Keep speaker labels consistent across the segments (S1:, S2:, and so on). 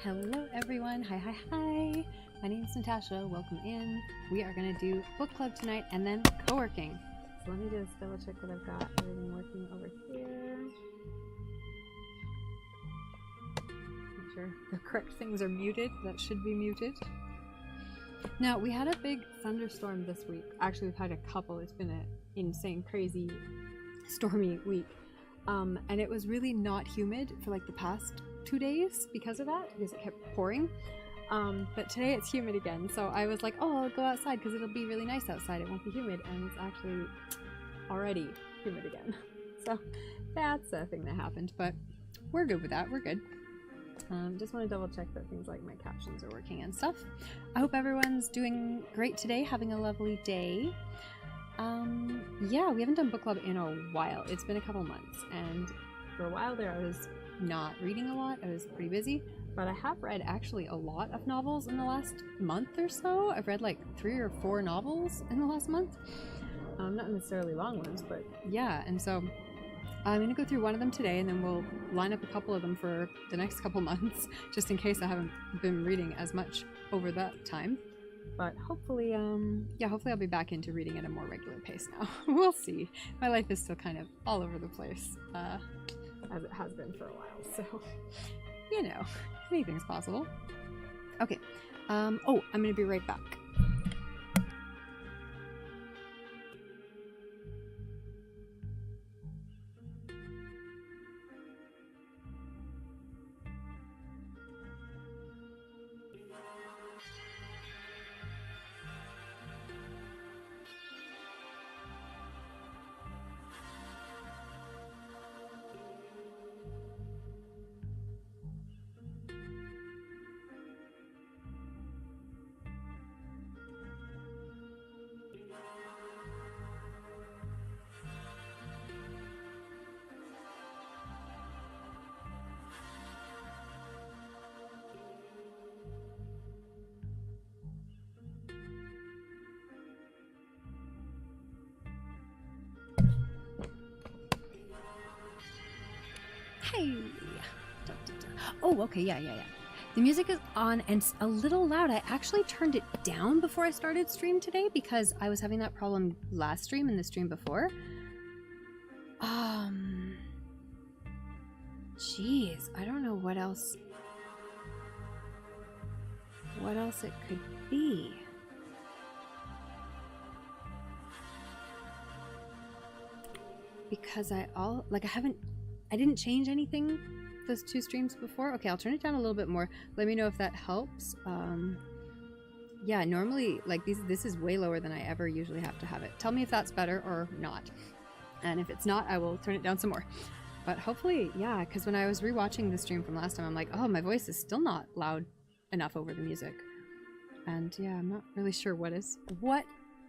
S1: Hello everyone, hi hi hi. My name is Natasha, welcome in. We are going to do book club tonight and then co-working. So let me just double check that I've got everything working over here. Make sure the correct things are muted, that should be muted. Now we had a big thunderstorm this week. Actually we've had a couple, it's been an insane, crazy, stormy week. And it was really not humid for like the past 2 days because of that, because it kept pouring. But today it's humid again, so I was like, oh, I'll go outside because it'll be really nice outside, it won't be humid, and it's actually already humid again. So that's a thing that happened, but we're good with that, we're good. Just want to double check that things like my captions are working and stuff. I hope everyone's doing great today, having a lovely day. Yeah, we haven't done book club in a while. It's been a couple months, and for a while there I was not reading a lot. I was pretty busy, but I have read actually a lot of novels in the last month or so. I've read like 3 or 4 novels in the last month. Not necessarily long ones, but yeah, and so I'm going to go through one of them today, and then we'll line up a couple of them for the next couple months, just in case I haven't been reading as much over that time. But hopefully, yeah, hopefully I'll be back into reading at a more regular pace now. We'll see. My life is still kind of all over the place, as it has been for a while, so, you know, anything's possible. Okay, oh, I'm going to be right back. Hey! Oh, okay, yeah. The music is on and it's a little loud. I actually turned it down before I started stream today because I was having that problem last stream and the stream before. Jeez, I don't know what else it could be. Because I didn't change anything those 2 streams before. Okay, I'll turn it down a little bit more. Let me know if that helps. Yeah, normally, like, this is way lower than I ever usually have to have it. Tell me if that's better or not. And if it's not, I will turn it down some more. But hopefully, yeah, because when I was rewatching the stream from last time, I'm like, oh, my voice is still not loud enough over the music. And yeah, I'm not really sure what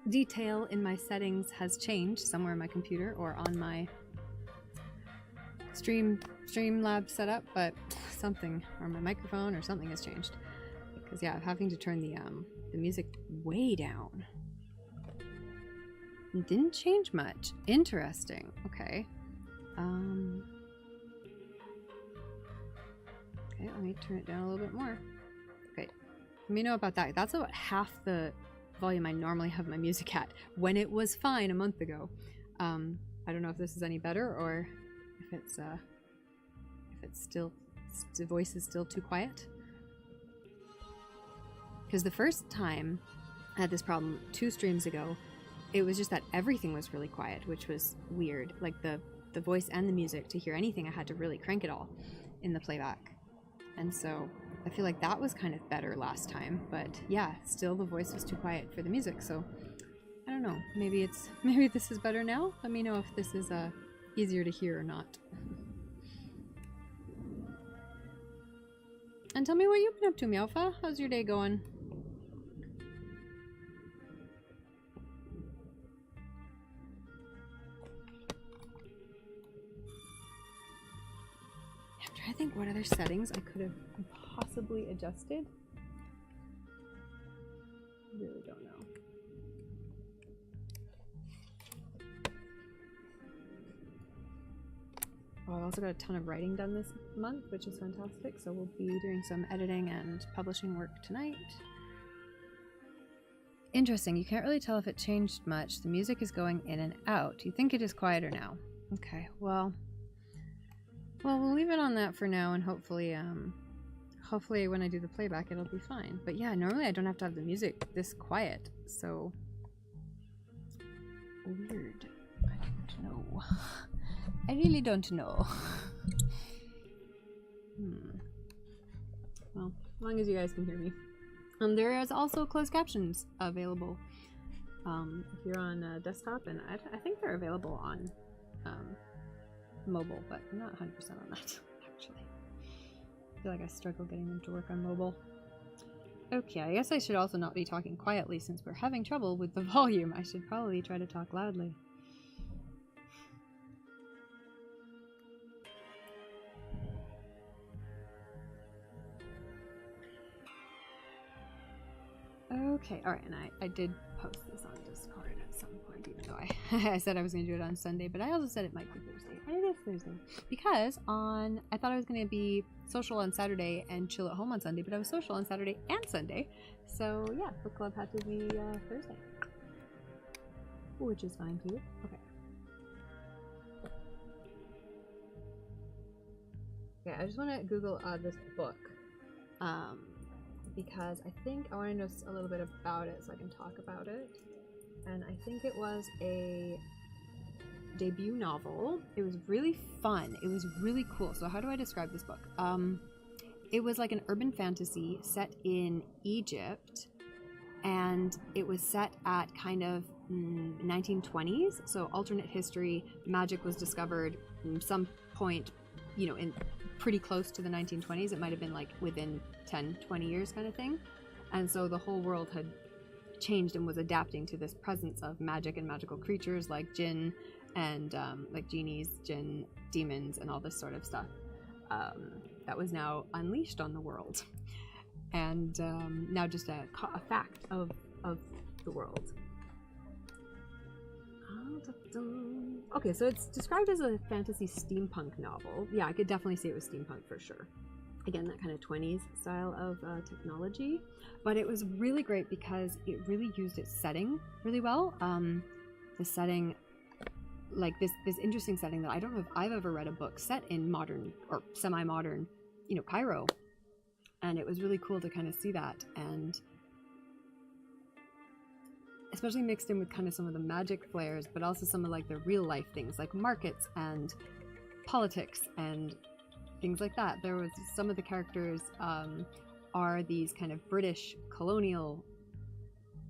S1: detail in my settings has changed somewhere in my computer or on my Streamlab setup, but something, or my microphone or something has changed. Because yeah, I'm having to turn the music way down. It didn't change much. Interesting. Okay. Okay, let me turn it down a little bit more. Okay. Let me know about that. That's about half the volume I normally have my music at when it was fine a month ago. I don't know if this is any better or if it's still, the voice is still too quiet. Because the first time I had this problem 2 streams ago, it was just that everything was really quiet, which was weird. Like the voice and the music, to hear anything I had to really crank it all in the playback. And so I feel like that was kind of better last time, but yeah, still the voice was too quiet for the music, so I don't know. Maybe this is better now? Let me know if this is easier to hear or not. And tell me what you've been up to, Meowfa. How's your day going? I'm trying to think what other settings I could have possibly adjusted. I really don't know. I also got a ton of writing done this month, which is fantastic. So we'll be doing some editing and publishing work tonight. Interesting. You can't really tell if it changed much. The music is going in and out. You think it is quieter now? Okay. Well, we'll leave it on that for now, and hopefully when I do the playback, it'll be fine. But yeah, normally I don't have to have the music this quiet, so weird. I don't know. I really don't know. Well, as long as you guys can hear me. There is also closed captions available if you're on desktop, and I think they're available on mobile, but I'm not 100% on that, actually. I feel like I struggle getting them to work on mobile. Okay, I guess I should also not be talking quietly since we're having trouble with the volume. I should probably try to talk loudly. Okay, alright, and I did post this on Discord at some point, even though I said I was going to do it on Sunday, but I also said it might be Thursday. And it is Thursday. Because I thought I was going to be social on Saturday and chill at home on Sunday, but I was social on Saturday and Sunday. So yeah, book club had to be Thursday. Which is fine too. Okay. Okay, I just want to Google this book. Because I think I want to know a little bit about it so I can talk about it. And I think it was a debut novel. It was really fun. It was really cool. So how do I describe this book? It was like an urban fantasy set in Egypt, and it was set at kind of 1920s. So alternate history. Magic was discovered at some point, you know, in pretty close to the 1920s. It might have been like within 10-20 years kind of thing. And so the whole world had changed and was adapting to this presence of magic and magical creatures like jinn and like genies, jinn, demons, and all this sort of stuff that was now unleashed on the world, and now just a fact of the world. Okay, so it's described as a fantasy steampunk novel. Yeah, I could definitely say it was steampunk for sure. Again, that kind of 20s style of technology. But it was really great because it really used its setting really well. The setting, like this interesting setting that I don't know if I've ever read a book set in modern or semi-modern, you know, Cairo. And it was really cool to kind of see that, and especially mixed in with kind of some of the magic flares, but also some of like the real life things like markets and politics and things like that. There was some of the characters are these kind of British colonial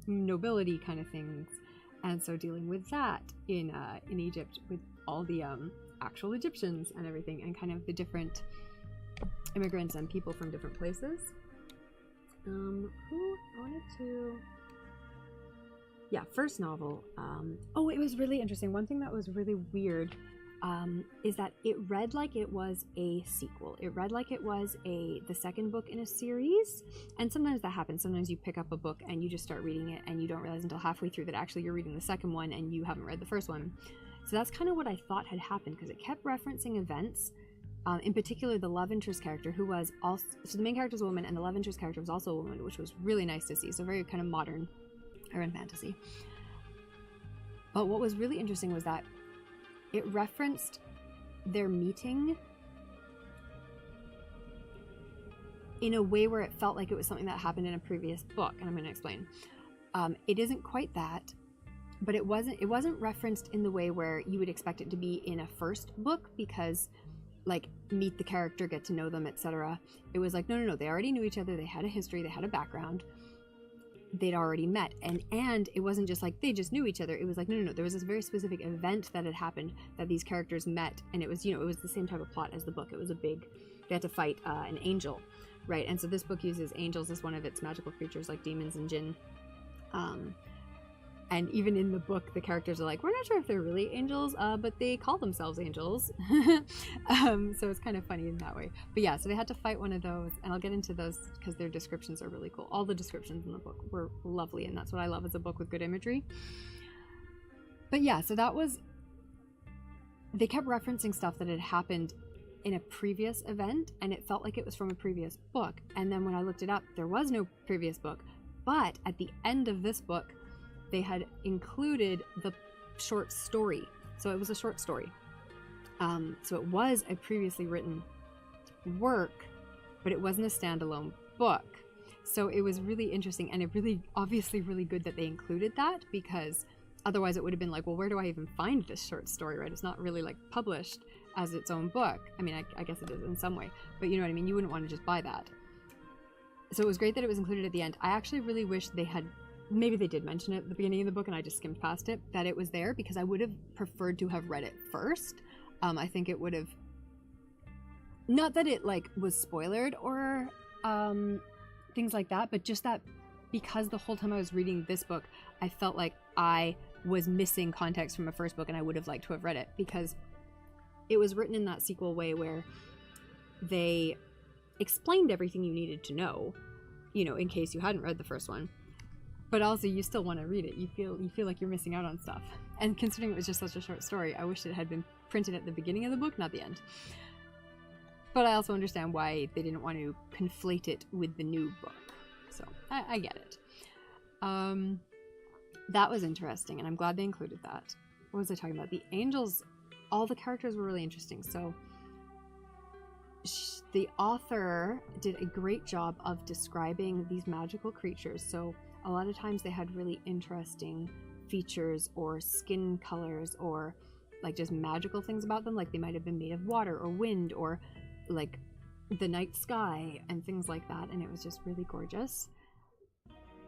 S1: nobility kind of things, and so dealing with that in Egypt with all the actual Egyptians and everything, and kind of the different immigrants and people from different places. Who I wanted to. Yeah, first novel. Oh, it was really interesting. One thing that was really weird is that it read like it was a sequel. It read like it was the second book in a series. And sometimes that happens. Sometimes you pick up a book and you just start reading it and you don't realize until halfway through that actually you're reading the second one and you haven't read the first one. So that's kind of what I thought had happened, because it kept referencing events. In particular, the love interest character, who was also... So the main character is a woman and the love interest character was also a woman, which was really nice to see. So very kind of modern urban fantasy. But what was really interesting was that it referenced their meeting in a way where it felt like it was something that happened in a previous book, and I'm going to explain. It isn't quite that, but it wasn't referenced in the way where you would expect it to be in a first book, because like meet the character, get to know them, etc. It was like no, they already knew each other, they had a history, they had a background, they'd already met, and it wasn't just like they just knew each other. It was like no, there was this very specific event that had happened that these characters met, and it was, you know, it was the same type of plot as the book. It was they had to fight an angel, right? And so this book uses angels as one of its magical creatures, like demons and jinn. And even in the book, the characters are like, we're not sure if they're really angels, but they call themselves angels. So it's kind of funny in that way. But yeah, so they had to fight one of those, and I'll get into those because their descriptions are really cool. All the descriptions in the book were lovely, and that's what I love as a book with good imagery. But yeah, so that was they kept referencing stuff that had happened in a previous event, and it felt like it was from a previous book. And then when I looked it up, there was no previous book. But at the end of this book, they had included the short story. So it was a short story. So it was a previously written work, but it wasn't a standalone book. So it was really interesting, and it really, obviously really good that they included that, because otherwise it would have been like, well, where do I even find this short story, right? It's not really like published as its own book. I mean, I guess it is in some way, but you know what I mean? You wouldn't want to just buy that. So it was great that it was included at the end. I actually really wish they had, maybe they did mention it at the beginning of the book and I just skimmed past it, that it was there, because I would have preferred to have read it first. I think it would have, not that it like was spoilered or things like that, but just that because the whole time I was reading this book, I felt like I was missing context from a first book, and I would have liked to have read it, because it was written in that sequel way where they explained everything you needed to know, you know, in case you hadn't read the first one, but also you still want to read it. You feel like you're missing out on stuff. And considering it was just such a short story, I wish it had been printed at the beginning of the book, not the end. But I also understand why they didn't want to conflate it with the new book. So I get it. That was interesting, and I'm glad they included that. What was I talking about? The angels, all the characters were really interesting. So the author did a great job of describing these magical creatures. So a lot of times they had really interesting features or skin colors or like just magical things about them. Like they might have been made of water or wind or like the night sky and things like that. And it was just really gorgeous.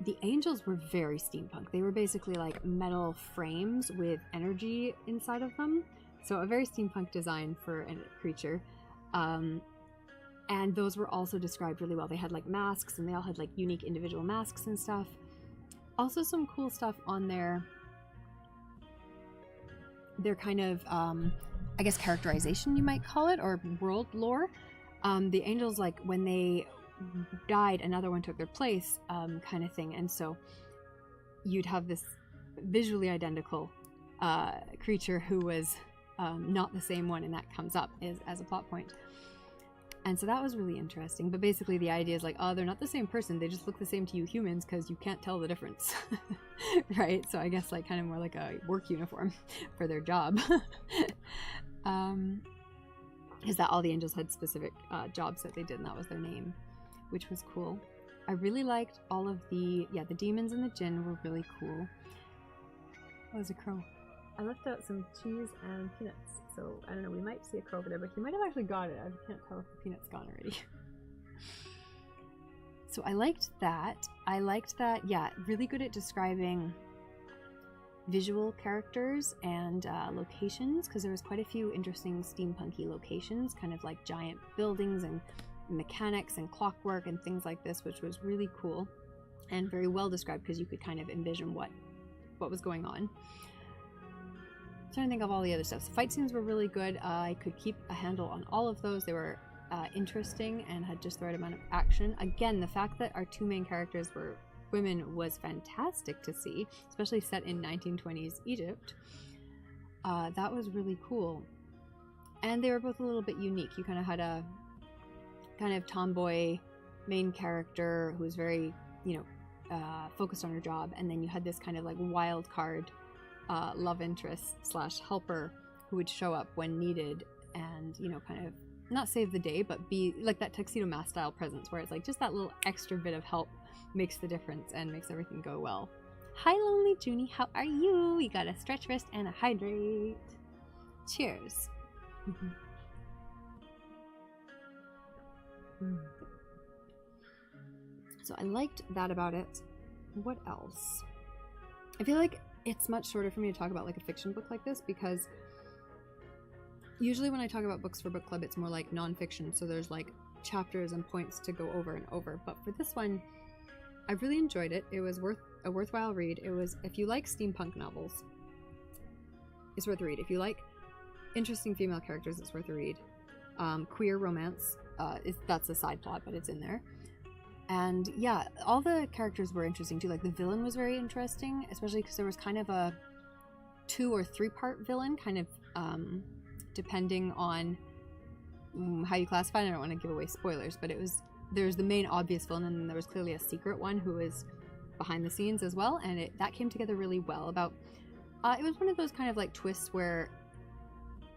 S1: The angels were very steampunk. They were basically like metal frames with energy inside of them. So a very steampunk design for a creature. And those were also described really well. They had like masks, and they all had like unique individual masks and stuff. Also some cool stuff on their kind of, I guess characterization you might call it, or world lore. The angels, like when they died, another one took their place, kind of thing. And so you'd have this visually identical creature who was not the same one, and that comes up as a plot point. And so that was really interesting. But basically the idea is like, oh, they're not the same person. They just look the same to you humans because you can't tell the difference. Right? So I guess like kind of more like a work uniform for their job. Is that all the angels had specific jobs that they did, and that was their name, which was cool. I really liked all of the demons and the jinn were really cool. Oh, there's a crow. I left out some cheese and peanuts. So, I don't know, we might see a crow over there, but he might have actually got it. I can't tell if the peanut's gone already. So I liked that. Yeah, really good at describing visual characters and locations, because there was quite a few interesting steampunky locations, kind of like giant buildings and mechanics and clockwork and things like this, which was really cool and very well described because you could kind of envision what was going on. I'm trying to think of all the other stuff. So fight scenes were really good. I could keep a handle on all of those. They were interesting and had just the right amount of action. Again, the fact that our two main characters were women was fantastic to see, especially set in 1920s Egypt. That was really cool. And they were both a little bit unique. You kind of had a kind of tomboy main character who was very, focused on her job, and then you had this kind of like wild card love interest / helper who would show up when needed and, kind of not save the day, but be like that Tuxedo Mask style presence where it's like just that little extra bit of help makes the difference and makes everything go well. Hi, Lonely Junie, how are you? We got a stretch wrist and a hydrate. Cheers. So I liked that about it. What else? I feel like it's much shorter for me to talk about like a fiction book like this, because usually when I talk about books for book club, it's more like non-fiction, so there's like chapters and points to go over and over. But for this one, I really enjoyed it. It was a worthwhile read. It was, if you like steampunk novels, it's worth a read. If you like interesting female characters, it's worth a read. Queer romance, that's a side plot, but it's in there. And yeah, all the characters were interesting too. Like the villain was very interesting, especially because there was kind of a 2 or 3 part villain, kind of depending on how you classify it. I don't want to give away spoilers, but there's the main obvious villain, and then there was clearly a secret one who is behind the scenes as well, and that came together really well. It was one of those kind of like twists where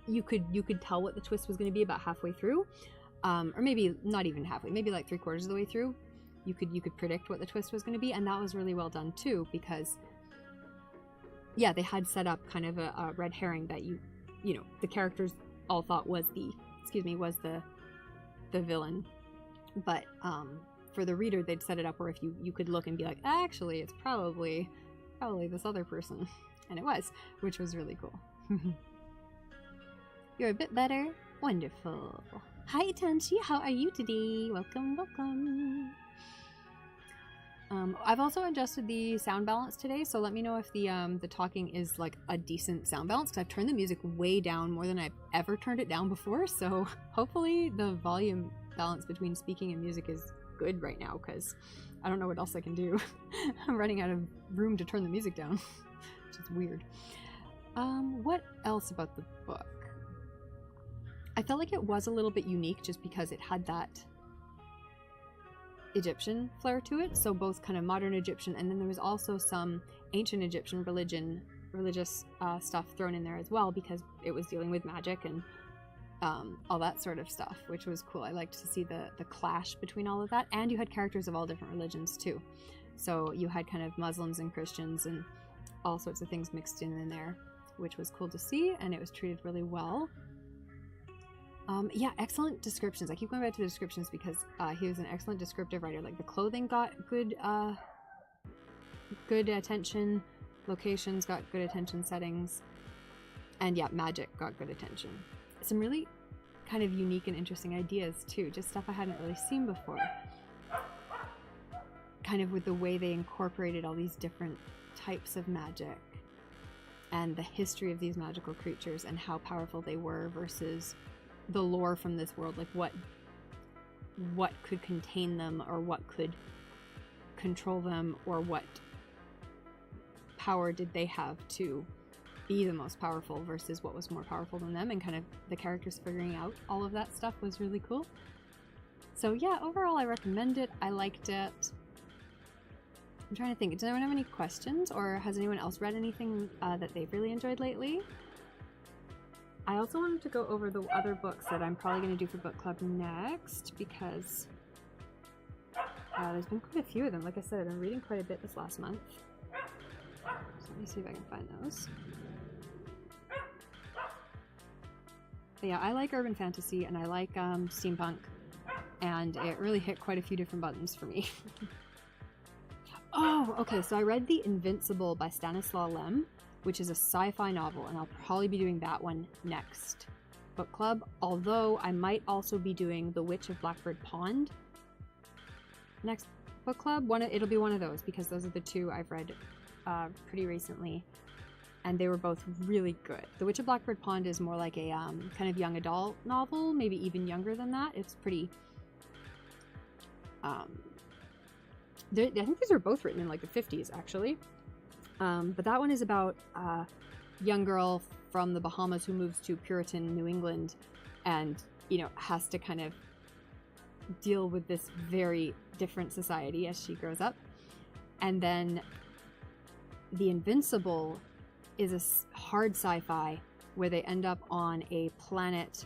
S1: you could tell what the twist was going to be about halfway through, or maybe not even halfway, maybe like 3/4 of the way through. You could predict what the twist was going to be, and that was really well done too, because yeah, they had set up kind of a red herring that you know the characters all thought was the villain, but for the reader they'd set it up where if you could look and be like, actually it's probably this other person, and it was, which was really cool. You're a bit better? Wonderful. Hi Tanchi, how are you today? Welcome. I've also adjusted the sound balance today, so let me know if the talking is like a decent sound balance, because I've turned the music way down, more than I've ever turned it down before, so hopefully the volume balance between speaking and music is good right now, because I don't know what else I can do. I'm running out of room to turn the music down, which is weird. What else about the book? I felt like it was a little bit unique just because it had that Egyptian flair to it, so both kind of modern Egyptian, and then there was also some ancient Egyptian religious stuff thrown in there as well, because it was dealing with magic and all that sort of stuff, which was cool. I liked to see the clash between all of that, and you had characters of all different religions too, so you had kind of Muslims and Christians and all sorts of things mixed in there, which was cool to see, and it was treated really well. Yeah, excellent descriptions. I keep going back to the descriptions because he was an excellent descriptive writer. Like the clothing got good attention, locations got good attention settings, and yeah, magic got good attention. Some really kind of unique and interesting ideas too, just stuff I hadn't really seen before. Kind of with the way they incorporated all these different types of magic and the history of these magical creatures and how powerful they were versus the lore from this world, like what could contain them, or what could control them, or what power did they have to be the most powerful versus what was more powerful than them, and kind of the characters figuring out all of that stuff was really cool. So yeah, overall I recommend it. I liked it. I'm trying to think, does anyone have any questions, or has anyone else read anything that they've really enjoyed lately? I also wanted to go over the other books that I'm probably going to do for book club next, because there's been quite a few of them. Like I said, I've been reading quite a bit this last month. So let me see if I can find those. But yeah, I like urban fantasy, and I like steampunk, and it really hit quite a few different buttons for me. Oh, okay, so I read The Invincible by Stanislaw Lem, which is a sci-fi novel, and I'll probably be doing that one next book club, although I might also be doing The Witch of Blackbird Pond next book club. It'll be one of those, because those are the two I've read pretty recently, and they were both really good. The Witch of Blackbird Pond is more like a kind of young adult novel, maybe even younger than that. It's pretty... I think these were both written in like the 50s, actually. But that one is about a young girl from the Bahamas who moves to Puritan New England and, you know, has to kind of deal with this very different society as she grows up. And then The Invincible is a hard sci-fi where they end up on a planet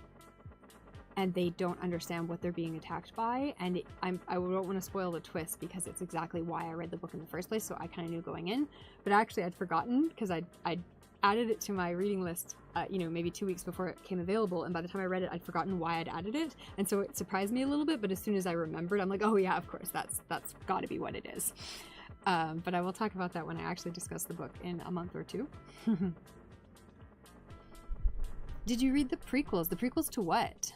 S1: and they don't understand what they're being attacked by, and I don't want to spoil the twist because it's exactly why I read the book in the first place, so I kind of knew going in, but actually I'd forgotten because I'd added it to my reading list, you know, maybe 2 weeks before it came available, and by the time I read it, I'd forgotten why I'd added it, and so it surprised me a little bit, but as soon as I remembered, I'm like, oh yeah, of course, that's got to be what it is. But I will talk about that when I actually discuss the book in a month or two. Did you read the prequels? The prequels to what?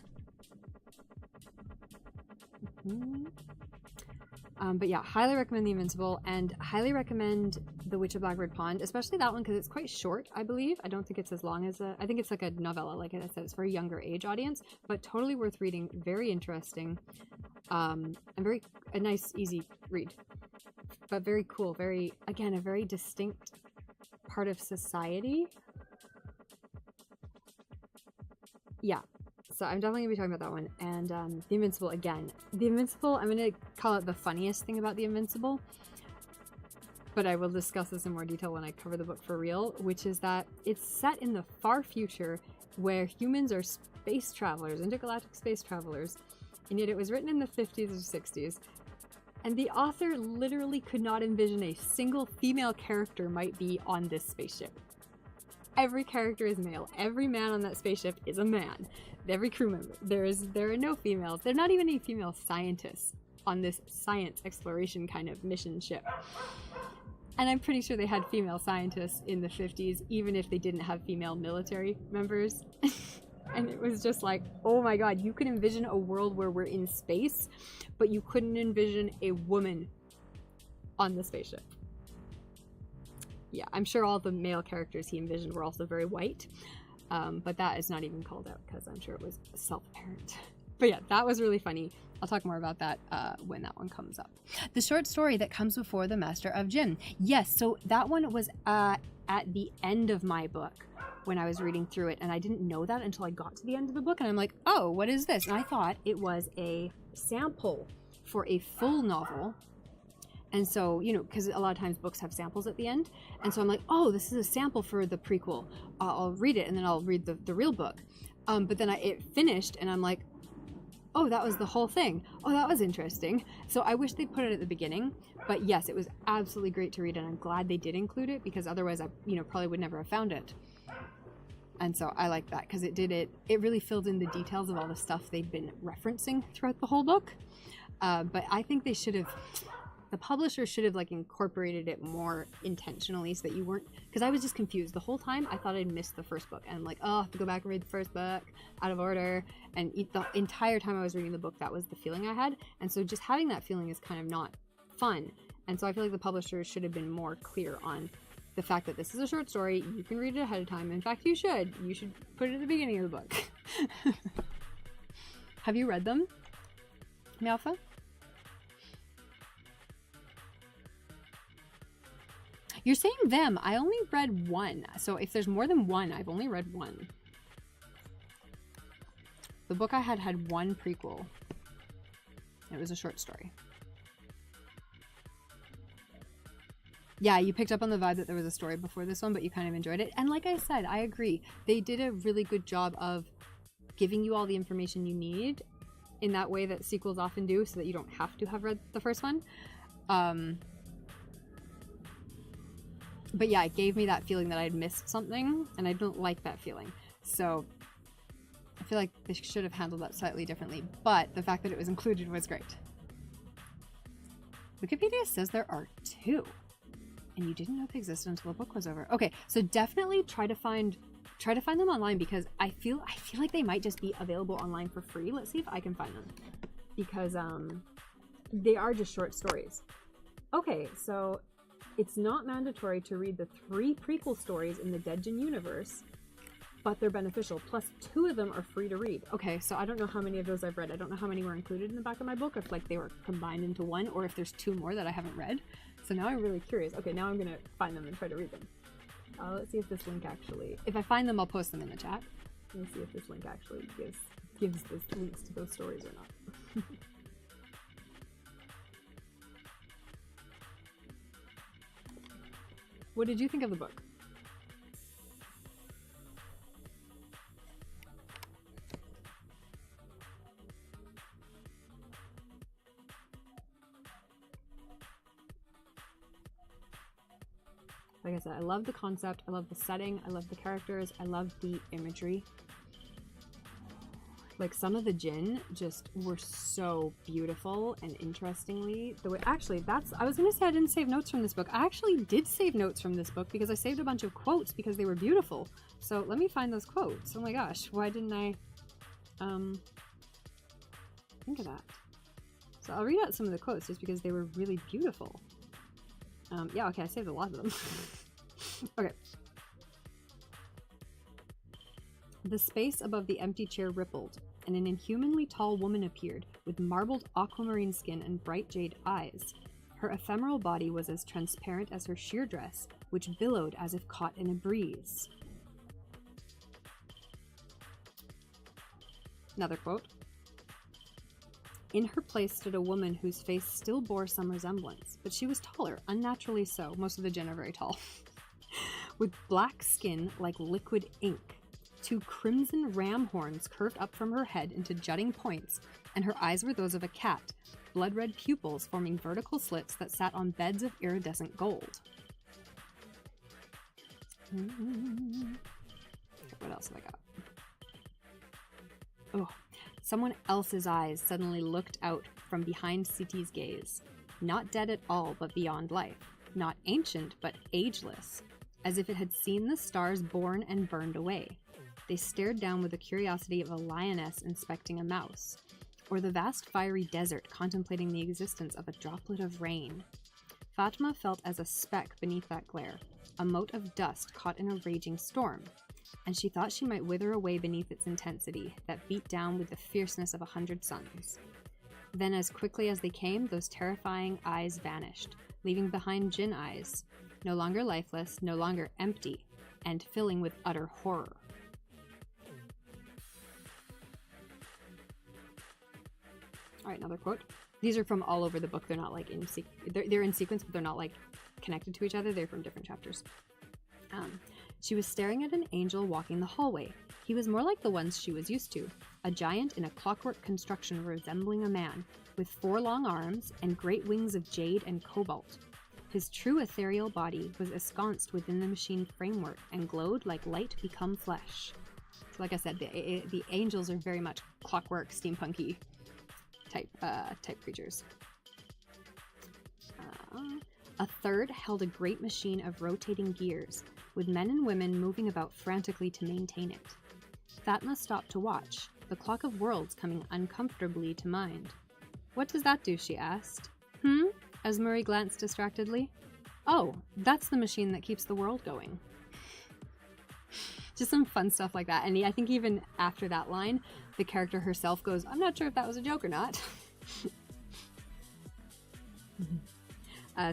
S1: But yeah, highly recommend The Invincible, and highly recommend The Witch of Blackbird Pond, especially that one because it's quite short, I believe. I don't think it's as long as I think it's like a novella, like I said, it's for a younger age audience, but totally worth reading, very interesting, and a nice, easy read, but very cool, again, a very distinct part of society. yeah. So I'm definitely gonna be talking about that one. And The Invincible again. The Invincible, I'm gonna call it the funniest thing about The Invincible, but I will discuss this in more detail when I cover the book for real, which is that it's set in the far future where humans are space travelers, intergalactic space travelers, and yet it was written in the 50s or 60s. And the author literally could not envision a single female character might be on this spaceship. Every character is male. Every man on that spaceship is a man. Every crew member. There are no females. There are not even any female scientists on this science exploration kind of mission ship. And I'm pretty sure they had female scientists in the 50s, even if they didn't have female military members. And it was just like, oh my god, you could envision a world where we're in space, but you couldn't envision a woman on the spaceship. Yeah, I'm sure all the male characters he envisioned were also very white, but that is not even called out because I'm sure it was self-apparent. But yeah, that was really funny. I'll talk more about that when that one comes up. The short story that comes before the Master of Jinn. Yes, so that one was at the end of my book when I was reading through it, and I didn't know that until I got to the end of the book, and I'm like, oh, what is this? And I thought it was a sample for a full novel. And so, you know, because a lot of times books have samples at the end. And so I'm like, oh, this is a sample for the prequel. I'll read it and then I'll read the real book. But then it finished and I'm like, oh, that was the whole thing. Oh, that was interesting. So I wish they put it at the beginning. But yes, it was absolutely great to read. And I'm glad they did include it because otherwise I, probably would never have found it. And so I like that because it really filled in the details of all the stuff they'd been referencing throughout the whole book. But I think the publisher should have like incorporated it more intentionally so that you weren't, because I was just confused the whole time. I thought I'd missed the first book and I'm like, oh, I have to go back and read the first book out of order. And the entire time I was reading the book, that was the feeling I had. And so just having that feeling is kind of not fun. And so I feel like the publisher should have been more clear on the fact that this is a short story. You can read it ahead of time. In fact, you should put it at the beginning of the book. Have you read them, Malfa? You're saying them. I only read one. So if there's more than one, I've only read one. The book I had one prequel. It was a short story. Yeah, you picked up on the vibe that there was a story before this one, but you kind of enjoyed it. And like I said, I agree. They did a really good job of giving you all the information you need in that way that sequels often do so that you don't have to have read the first one. But yeah, it gave me that feeling that I'd missed something, and I don't like that feeling. So I feel like they should have handled that slightly differently, but the fact that it was included was great. Wikipedia says there are 2, and you didn't know they existed until the book was over. Okay, so definitely try to find them online because I feel like they might just be available online for free. Let's see if I can find them because they are just short stories. Okay, so it's not mandatory to read the 3 prequel stories in the Dead Jinn universe, but they're beneficial. Plus 2 of them are free to read. Okay, so I don't know how many of those I've read. I don't know how many were included in the back of my book, if like they were combined into one, or if there's 2 more that I haven't read. So now I'm really curious. Okay, now I'm gonna find them and try to read them. Let's see if this link actually, if I find them, I'll post them in the chat. Let me see if this link actually gives the links to those stories or not. What did you think of the book? Like I said, I love the concept, I love the setting, I love the characters, I love the imagery. Like some of the Jinn just were so beautiful and interestingly the way, actually I was gonna say I didn't save notes from this book. I actually did save notes from this book because I saved a bunch of quotes because they were beautiful. So let me find those quotes. Oh my gosh, why didn't I think of that? So I'll read out some of the quotes just because they were really beautiful. Yeah, okay, I saved a lot of them. Okay. The space above the empty chair rippled, and an inhumanly tall woman appeared, with marbled aquamarine skin and bright jade eyes. Her ephemeral body was as transparent as her sheer dress, which billowed as if caught in a breeze. Another quote. In her place stood a woman whose face still bore some resemblance, but she was taller, unnaturally so. Most of the Jinn are very tall. With black skin like liquid ink. 2 crimson ram horns curved up from her head into jutting points, and her eyes were those of a cat, blood-red pupils forming vertical slits that sat on beds of iridescent gold. What else have I got? Oh, someone else's eyes suddenly looked out from behind Siti's gaze. Not dead at all, but beyond life. Not ancient, but ageless. As if it had seen the stars born and burned away. They stared down with the curiosity of a lioness inspecting a mouse, or the vast fiery desert contemplating the existence of a droplet of rain. Fatma felt as a speck beneath that glare, a mote of dust caught in a raging storm, and she thought she might wither away beneath its intensity that beat down with the fierceness of 100 suns. Then as quickly as they came, those terrifying eyes vanished, leaving behind Jinn eyes, no longer lifeless, no longer empty, and filling with utter horror. All right, another quote. These are from all over the book. They're not like they're in sequence, but they're not like connected to each other. They're from different chapters. She was staring at an angel walking the hallway. He was more like the ones she was used to, a giant in a clockwork construction resembling a man, with 4 long arms and great wings of jade and cobalt. His true ethereal body was ensconced within the machine framework and glowed like light become flesh. So like I said, the angels are very much clockwork, steampunky type creatures. A third held a great machine of rotating gears, with men and women moving about frantically to maintain it. Fatma stopped to watch, the clock of worlds coming uncomfortably to mind. "What does that do?" she asked. As Murray glanced distractedly. "Oh, that's the machine that keeps the world going." Just some fun stuff like that. And I think even after that line, the character herself goes, "I'm not sure if that was a joke or not."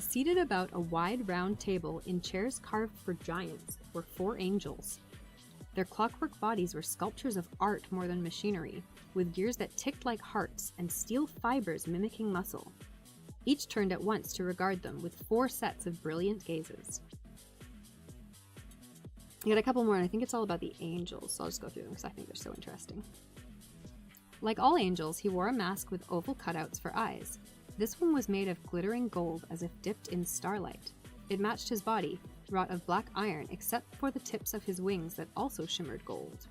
S1: Seated about a wide round table in chairs carved for giants were 4 angels. Their clockwork bodies were sculptures of art more than machinery, with gears that ticked like hearts and steel fibers mimicking muscle. Each turned at once to regard them with 4 sets of brilliant gazes. I got a couple more, and I think it's all about the angels, so I'll just go through them because I think they're so interesting. Like all angels, he wore a mask with oval cutouts for eyes. This one was made of glittering gold as if dipped in starlight. It matched his body, wrought of black iron except for the tips of his wings that also shimmered gold.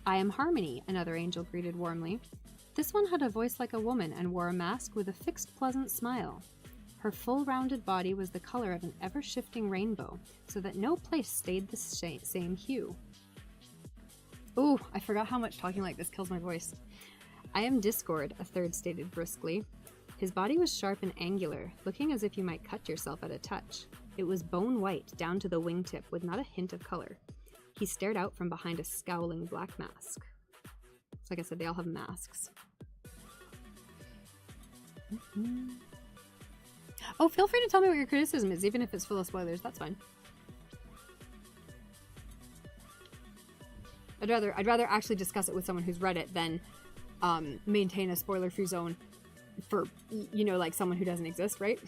S1: "I am Harmony," another angel greeted warmly. This one had a voice like a woman and wore a mask with a fixed pleasant smile. Her full rounded body was the color of an ever-shifting rainbow, so that no place stayed the same hue. Ooh, I forgot how much talking like this kills my voice. "I am Discord," a third stated briskly. His body was sharp and angular, looking as if you might cut yourself at a touch. It was bone white down to the wingtip with not a hint of color. He stared out from behind a scowling black mask. So like I said, they all have masks. Oh, feel free to tell me what your criticism is, even if it's full of spoilers. That's fine. I'd rather actually discuss it with someone who's read it than maintain a spoiler-free zone for, you know, like someone who doesn't exist, right?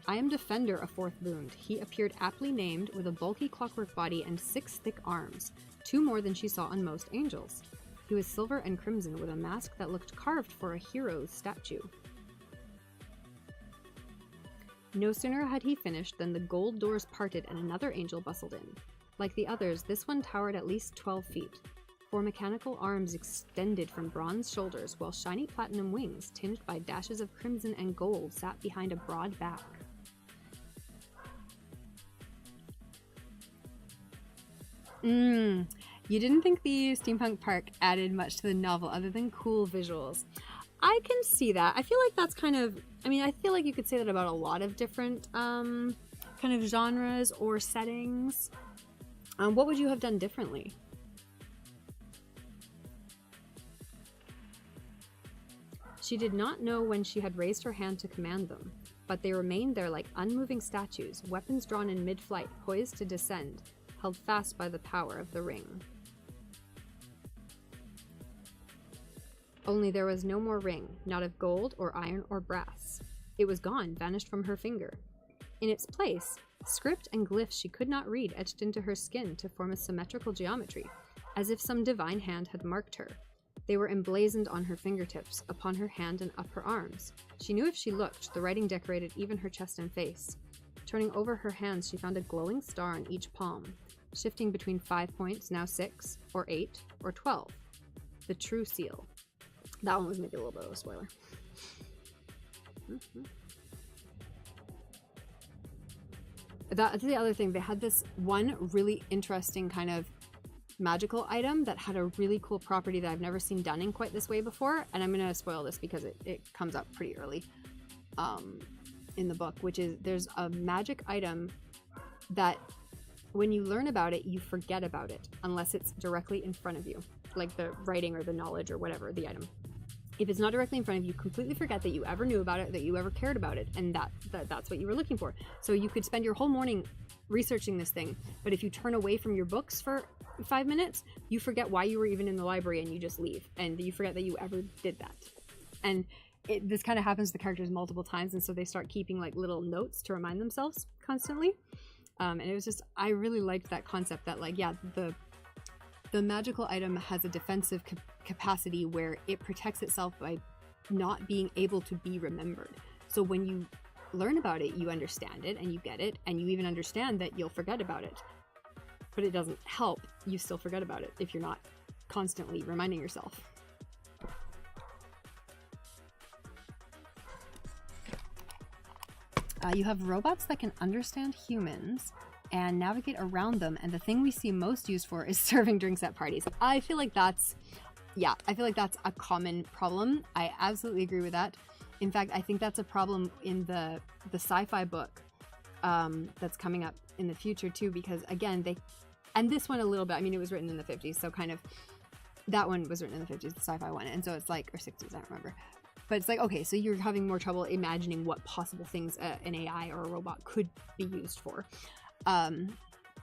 S1: "I am Defender," a fourth boomed. He appeared aptly named, with a bulky clockwork body and 6 thick arms, 2 more than she saw on most angels. He was silver and crimson, with a mask that looked carved for a hero's statue. No sooner had he finished than the gold doors parted and another angel bustled in. Like the others, this one towered at least 12 feet. 4 mechanical arms extended from bronze shoulders, while shiny platinum wings, tinged by dashes of crimson and gold, sat behind a broad back. You didn't think the steampunk park added much to the novel other than cool visuals. I can see that. I feel like that's kind of, I mean, I feel like you could say that about a lot of different kind of genres or settings. What would you have done differently? She did not know when she had raised her hand to command them, but they remained there like unmoving statues, weapons drawn in mid-flight, poised to descend, held fast by the power of the ring. Only there was no more ring, not of gold or iron or brass. It was gone, vanished from her finger. In its place, script and glyphs she could not read etched into her skin to form a symmetrical geometry, as if some divine hand had marked her. They were emblazoned on her fingertips, upon her hand and up her arms. She knew if she looked, the writing decorated even her chest and face. Turning over her hands, she found a glowing star on each palm, shifting between 5 points, now 6, or 8, or 12. The true seal. That one was maybe a little bit of a spoiler. That's the other thing. They had this one really interesting kind of magical item that had a really cool property that I've never seen done in quite this way before, and I'm gonna spoil this because it comes up pretty early in the book, which is there's a magic item that when you learn about it, you forget about it unless it's directly in front of you, like the writing or the knowledge or whatever, the item. If it's not directly in front of you, completely forget that you ever knew about it, that you ever cared about it, and that's what you were looking for. So you could spend your whole morning researching this thing, but if you turn away from your books for 5 minutes, you forget why you were even in the library and you just leave, and you forget that you ever did that. And this kind of happens to the characters multiple times, and so they start keeping like little notes to remind themselves constantly. And it was just, I really liked that concept that like, yeah, the magical item has a defensive capacity where it protects itself by not being able to be remembered. So when you learn about it, you understand it and you get it, and you even understand that you'll forget about it. But it doesn't help. You still forget about it if you're not constantly reminding yourself. You have robots that can understand humans and navigate around them, and the thing we see most used for is serving drinks at parties. I feel like that's a common problem. I absolutely agree with that. In fact, I think that's a problem in the sci-fi book that's coming up in the future too, because again, and this one a little bit, I mean, it was written in the 50s, so kind of, that one was written in the 50s, the sci-fi one, and so it's like, or 60s, I don't remember. But it's like, okay, so you're having more trouble imagining what possible things an AI or a robot could be used for. And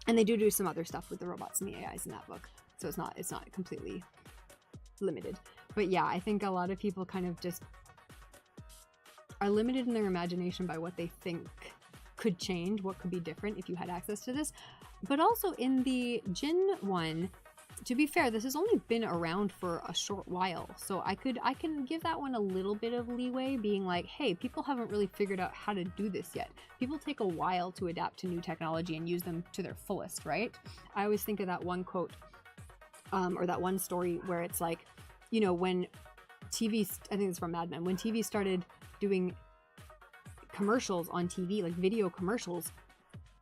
S1: they do some other stuff with the robots and the AIs in that book, so it's not completely limited. But yeah, I think a lot of people kind of just are limited in their imagination by what they think could change, what could be different if you had access to this. But also in the Jinn one, to be fair, this has only been around for a short while, so I can give that one a little bit of leeway, being like, hey, people haven't really figured out how to do this yet. People take a while to adapt to new technology and use them to their fullest, right? I always think of that one quote, or that one story where it's like, you know, when TV, I think it's from Mad Men, when TV started doing commercials on TV, like video commercials,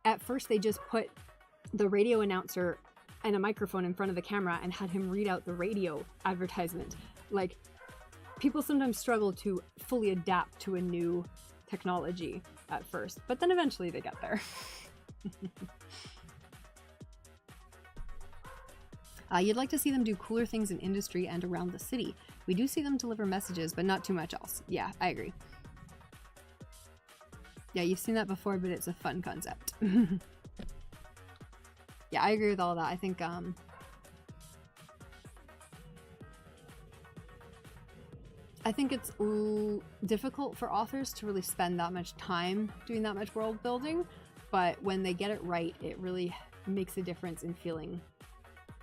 S1: at first they just put the radio announcer and a microphone in front of the camera and had him read out the radio advertisement. Like, people sometimes struggle to fully adapt to a new technology at first, but then eventually they get there. You'd like to see them do cooler things in industry and around the city. We do see them deliver messages, but not too much else. Yeah, I agree. Yeah, you've seen that before, but it's a fun concept. Yeah, I agree with all that. I think it's difficult for authors to really spend that much time doing that much world building, but when they get it right, it really makes a difference in feeling,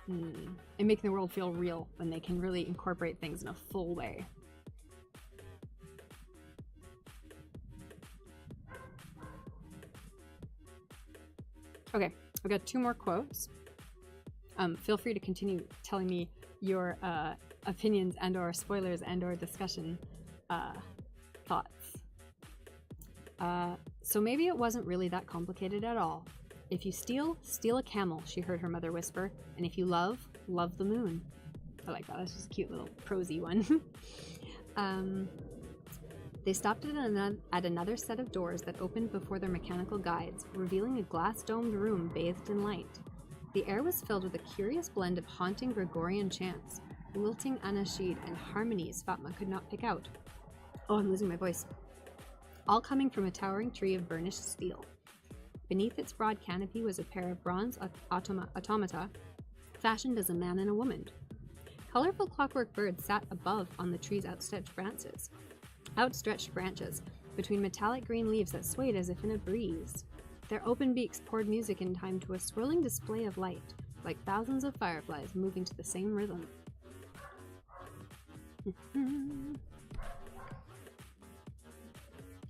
S1: in making the world feel real, when they can really incorporate things in a full way. Okay, I've got 2 more quotes. Feel free to continue telling me your opinions and or spoilers and or discussion thoughts. So maybe it wasn't really that complicated at all. If you steal, steal a camel, she heard her mother whisper, and if you love, love the moon. I like that. That's just a cute little prosy one. They stopped at another set of doors that opened before their mechanical guides, revealing a glass-domed room bathed in light. The air was filled with a curious blend of haunting Gregorian chants, lilting anashid, and harmonies Fatma could not pick out. Oh, I'm losing my voice. All coming from a towering tree of burnished steel. Beneath its broad canopy was a pair of bronze automata, fashioned as a man and a woman. Colorful clockwork birds sat above on the tree's outstretched branches, between metallic green leaves that swayed as if in a breeze. Their open beaks poured music in time to a swirling display of light, like thousands of fireflies moving to the same rhythm.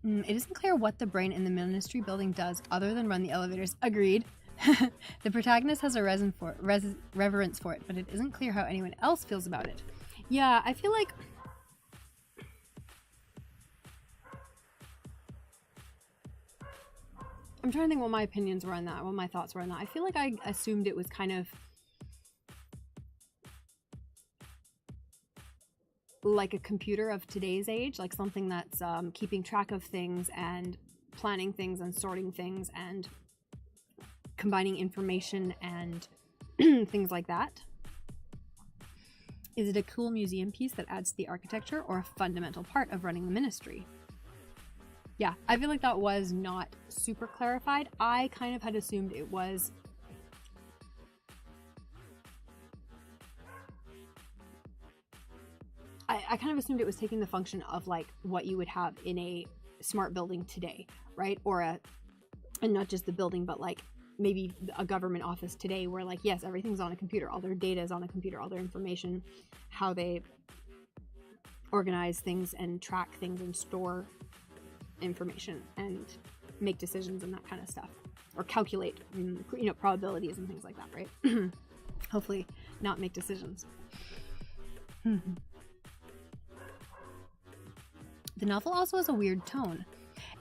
S1: It isn't clear what the brain in the ministry building does other than run the elevators. Agreed. The protagonist has a reverence for it, but it isn't clear how anyone else feels about it. Yeah, I feel like... I'm trying to think what my opinions were on that, what my thoughts were on that. I feel like I assumed it was kind of like a computer of today's age, like something that's keeping track of things and planning things and sorting things and combining information and things like that. Is it a cool museum piece that adds to the architecture or a fundamental part of running the ministry? Yeah, I feel like that was not super clarified. I kind of had assumed it was I kind of assumed it was taking the function of like what you would have in a smart building today, right? Or and not just the building, but like maybe a government office today where like, yes, everything's on a computer. All their data is on a computer, all their information, how they organize things and track things and store information and make decisions and that kind of stuff. Or calculate, probabilities and things like that, right? Hopefully not make decisions. The novel also has a weird tone.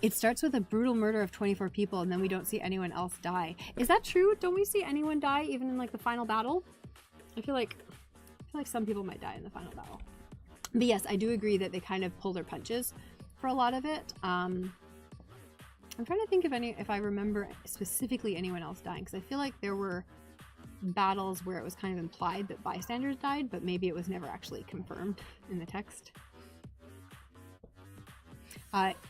S1: It starts with a brutal murder of 24 people and then we don't see anyone else die. Is that true? Don't we see anyone die even in like the final battle? I feel like some people might die in the final battle. But yes, I do agree that they kind of pull their punches for a lot of it. I'm trying to think if I remember specifically anyone else dying, because I feel like there were battles where it was kind of implied that bystanders died, but maybe it was never actually confirmed in the text.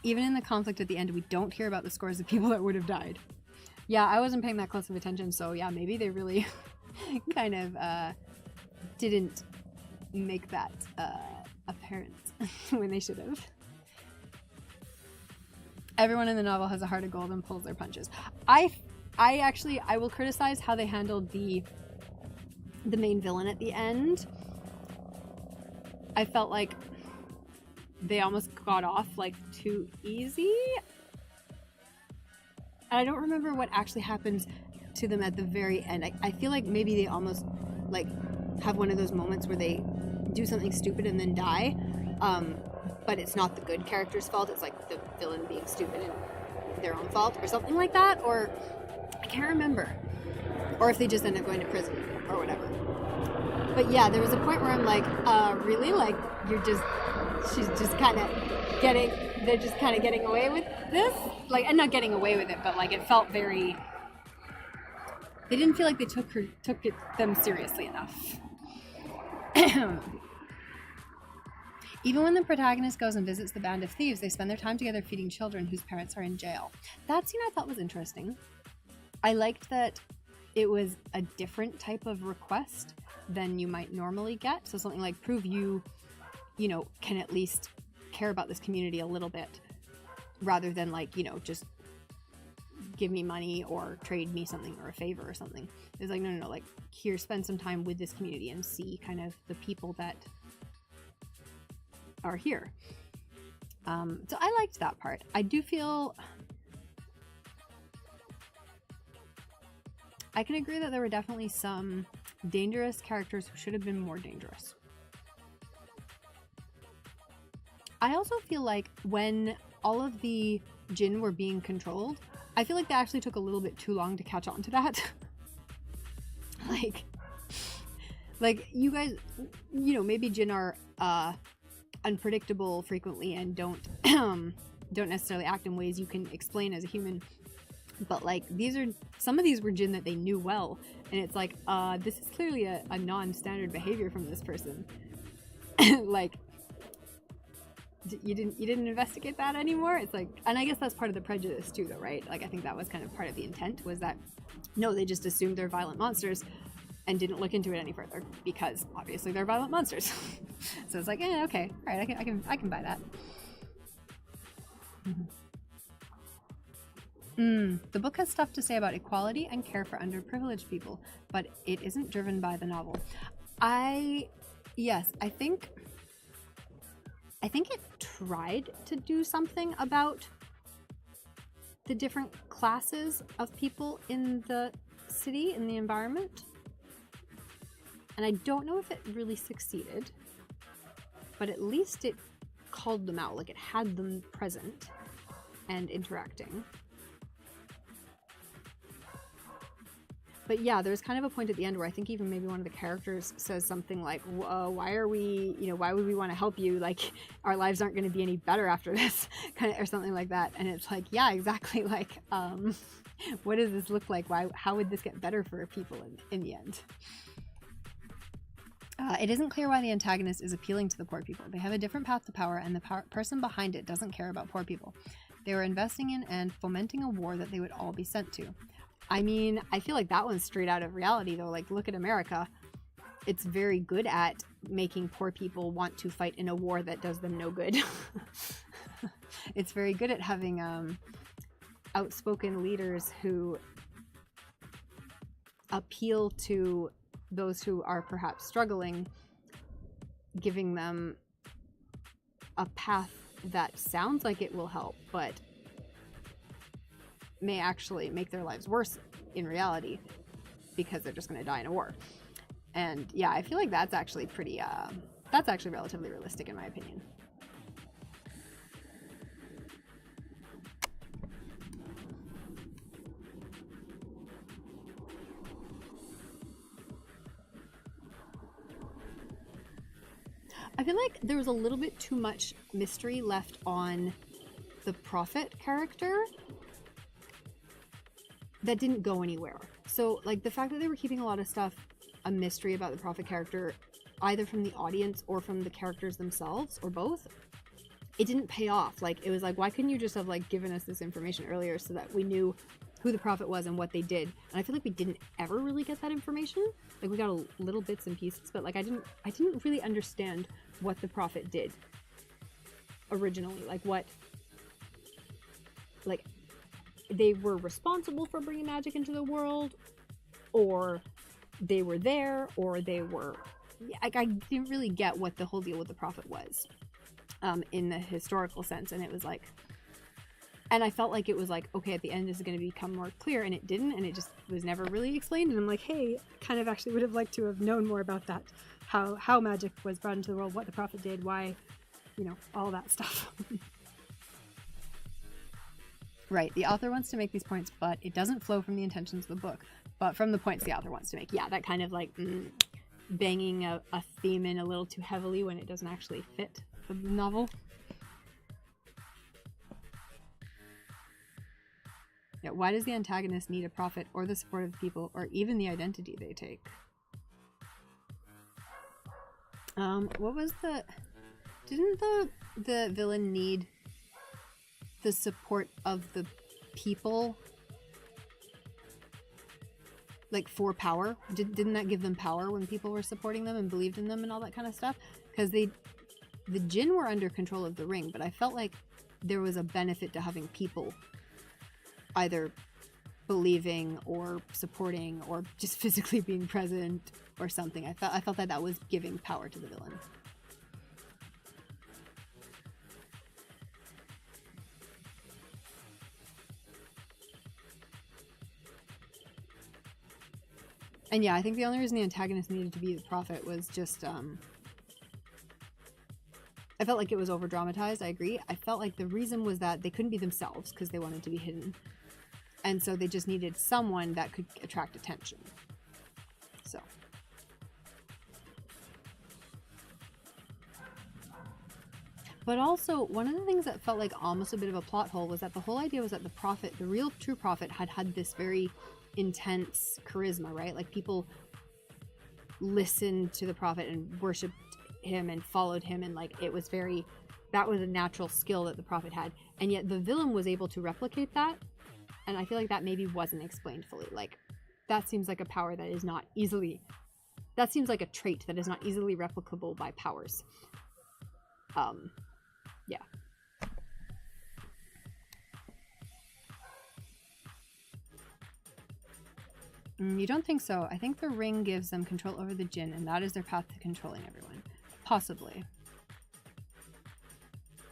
S1: Even in the conflict at the end, we don't hear about the scores of people that would have died. Yeah, I wasn't paying that close of attention, so yeah, maybe they really kind of didn't make that apparent when they should have. Everyone in the novel has a heart of gold and pulls their punches. I will criticize how they handled the main villain at the end. I felt like they almost got off like too easy. I don't remember what actually happens to them at the very end. I feel like maybe they almost like have one of those moments where they do something stupid and then die. But it's not the good character's fault. It's like the villain being stupid and their own fault or something like that. Or I can't remember. Or if they just end up going to prison or whatever. But yeah, there was a point where I'm like, really? Like she's just kind of they're just kind of getting away with this? Like, and not getting away with it, but like it felt very, they didn't feel like they took them seriously enough. Even when the protagonist goes and visits the band of thieves, they spend their time together feeding children whose parents are in jail. That scene I thought was interesting. I liked that it was a different type of request than you might normally get. So something like, prove you can at least care about this community a little bit, rather than like, just give me money or trade me something or a favor or something. It's like, no, like, here, spend some time with this community and see kind of the people that are here. So I liked that part. I do feel I can agree that there were definitely some dangerous characters who should have been more dangerous. I also feel like when all of the jinn were being controlled, I feel like they actually took a little bit too long to catch on to that. like you guys, maybe jinn are unpredictable frequently and don't necessarily act in ways you can explain as a human. But like some of these were jinn that they knew well, and it's like, this is clearly a non-standard behavior from this person. Like, you didn't investigate that anymore. It's like, and I guess that's part of the prejudice too, though, right? Like, I think that was kind of part of the intent, was that no, they just assumed they're violent monsters and didn't look into it any further, because obviously they're violent monsters. So it's like, yeah, okay, all right, I can buy that. The book has stuff to say about equality and care for underprivileged people, but it isn't driven by the novel. I think it tried to do something about the different classes of people in the city, in the environment. And I don't know if it really succeeded, but at least it called them out, like it had them present and interacting. But yeah, there's kind of a point at the end where I think even maybe one of the characters says something like, why would we want to help you? Like, our lives aren't going to be any better after this, kind of, or something like that. And it's like, yeah, exactly. Like, what does this look like? How would this get better for people in the end? It isn't clear why the antagonist is appealing to the poor people. They have a different path to power, and the person behind it doesn't care about poor people. They were investing in and fomenting a war that they would all be sent to. I mean, I feel like that one's straight out of reality, though. Like, look at America. It's very good at making poor people want to fight in a war that does them no good. It's very good at having outspoken leaders who appeal to those who are perhaps struggling, giving them a path that sounds like it will help, but may actually make their lives worse in reality, because they're just going to die in a war. And yeah, I feel like that's actually pretty, that's actually relatively realistic in my opinion. I feel like there was a little bit too much mystery left on the prophet character that didn't go anywhere. So, like, the fact that they were keeping a lot of stuff a mystery about the prophet character, either from the audience or from the characters themselves, or both, it didn't pay off. Like, it was like, why couldn't you just have, like, given us this information earlier so that we knew who the prophet was and what they did? And I feel like we didn't ever really get that information. Like, we got a little bits and pieces, but, like, I didn't really understand what the prophet did originally. Like, what, like, they were responsible for bringing magic into the world, or they were there, or they were, like, I didn't really get what the whole deal with the prophet was, in the historical sense. And it was like, and I felt like it was like, okay, at the end this is going to become more clear, and it didn't, and it just was never really explained. And I'm like, hey, kind of actually would have liked to have known more about that, how magic was brought into the world, what the prophet did, why, you know, all that stuff. Right, the author wants to make these points, but it doesn't flow from the intentions of the book, but from the points the author wants to make. Yeah, that kind of like banging a theme in a little too heavily when it doesn't actually fit the novel. Yeah, why does the antagonist need a prophet or the support of the people, or even the identity they take? What was didn't the villain need the support of the people, like, for power? Didn't that give them power when people were supporting them and believed in them and all that kind of stuff? Because the Jinn were under control of the ring, but I felt like there was a benefit to having people either believing or supporting or just physically being present or something. I felt that was giving power to the villain. And yeah, I think the only reason the antagonist needed to be the prophet was just, I felt like it was over dramatized. I agree. I felt like the reason was that they couldn't be themselves because they wanted to be hidden. And so they just needed someone that could attract attention. So. But also, one of the things that felt like almost a bit of a plot hole was that the whole idea was that the prophet, the real true prophet, had this very intense charisma, right? Like, people listened to the prophet and worshipped him and followed him, and like, it was very that was a natural skill that the prophet had, and yet the villain was able to replicate that, and I feel like that maybe wasn't explained fully. Like, that seems like a power that is not easily, that seems like a trait that is not easily replicable by powers. Yeah. You don't think so? I think the ring gives them control over the jinn, and that is their path to controlling everyone. Possibly.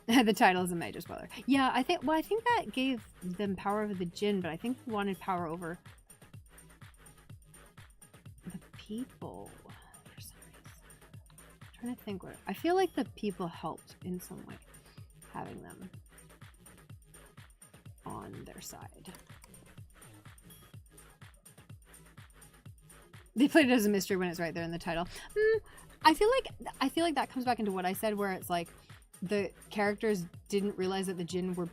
S1: The title is a major spoiler. Yeah, I think that gave them power over the jinn, but I think they wanted power over the people for some reason. I'm trying to think what... I feel like the people helped in some way, having them on their side. They played it as a mystery when it's right there in the title. I feel like that comes back into what I said, where it's like the characters didn't realize that the jinn were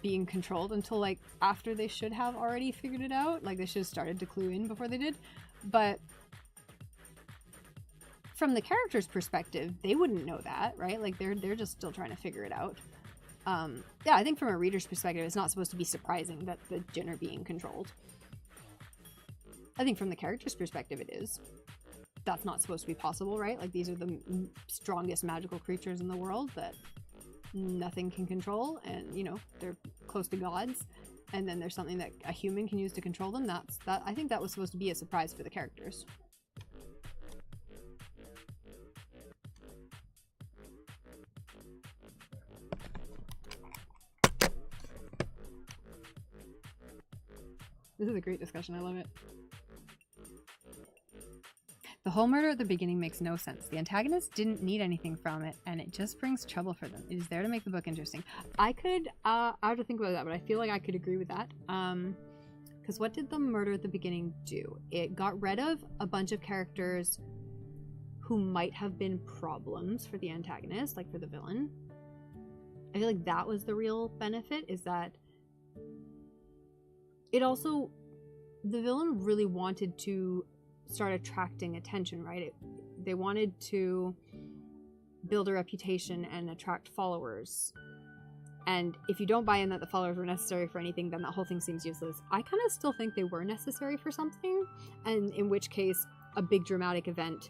S1: being controlled until like after they should have already figured it out. Like, they should have started to clue in before they did. But from the characters' perspective, they wouldn't know that, right? Like, they're just still trying to figure it out. Yeah, I think from a reader's perspective, it's not supposed to be surprising that the jinn are being controlled. I think from the character's perspective it is. That's not supposed to be possible, right? Like, these are the strongest magical creatures in the world that nothing can control, and, you know, they're close to gods, and then there's something that a human can use to control them. I think that was supposed to be a surprise for the characters. This is a great discussion. I love it. The whole murder at the beginning makes no sense. The antagonist didn't need anything from it, and it just brings trouble for them. It is there to make the book interesting. I have to think about that, but I feel like I could agree with that. Because what did the murder at the beginning do? It got rid of a bunch of characters who might have been problems for the antagonist, like for the villain. I feel like that was the real benefit, is that it also, the villain really wanted to start attracting attention, right? They wanted to build a reputation and attract followers. And if you don't buy in that the followers were necessary for anything, then that whole thing seems useless. I kind of still think they were necessary for something, and in which case a big dramatic event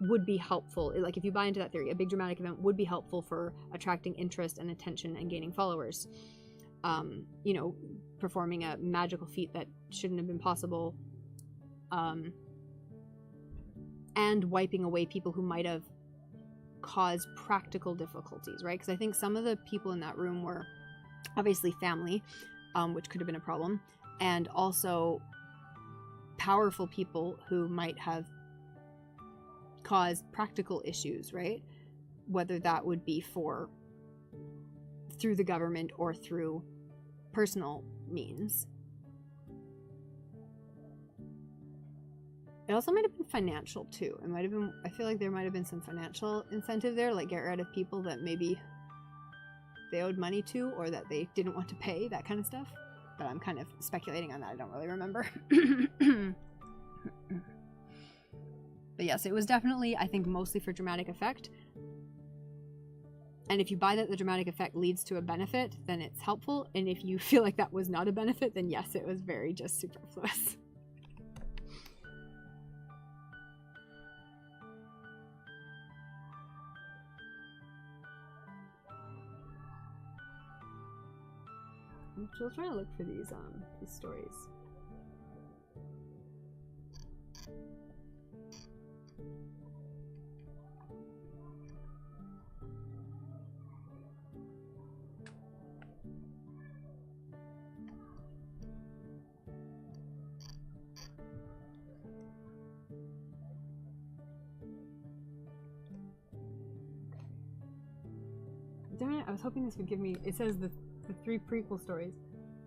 S1: would be helpful. Like, if you buy into that theory, a big dramatic event would be helpful for attracting interest and attention and gaining followers. You know, performing a magical feat that shouldn't have been possible, and wiping away people who might have caused practical difficulties, right? Because I think some of the people in that room were obviously family, which could have been a problem, and also powerful people who might have caused practical issues, right? Whether that would be through the government or through personal means. It also might have been financial too. It might have been, I feel like there might have been some financial incentive there, like get rid of people that maybe they owed money to or that they didn't want to pay, that kind of stuff. But I'm kind of speculating on that. I don't really remember. But yes, it was definitely, I think, mostly for dramatic effect. And if you buy that the dramatic effect leads to a benefit, then it's helpful. And if you feel like that was not a benefit, then yes, it was very just superfluous. I'm still trying to look for these stories. Darn it, I was hoping this would give me, it says the 3 prequel stories,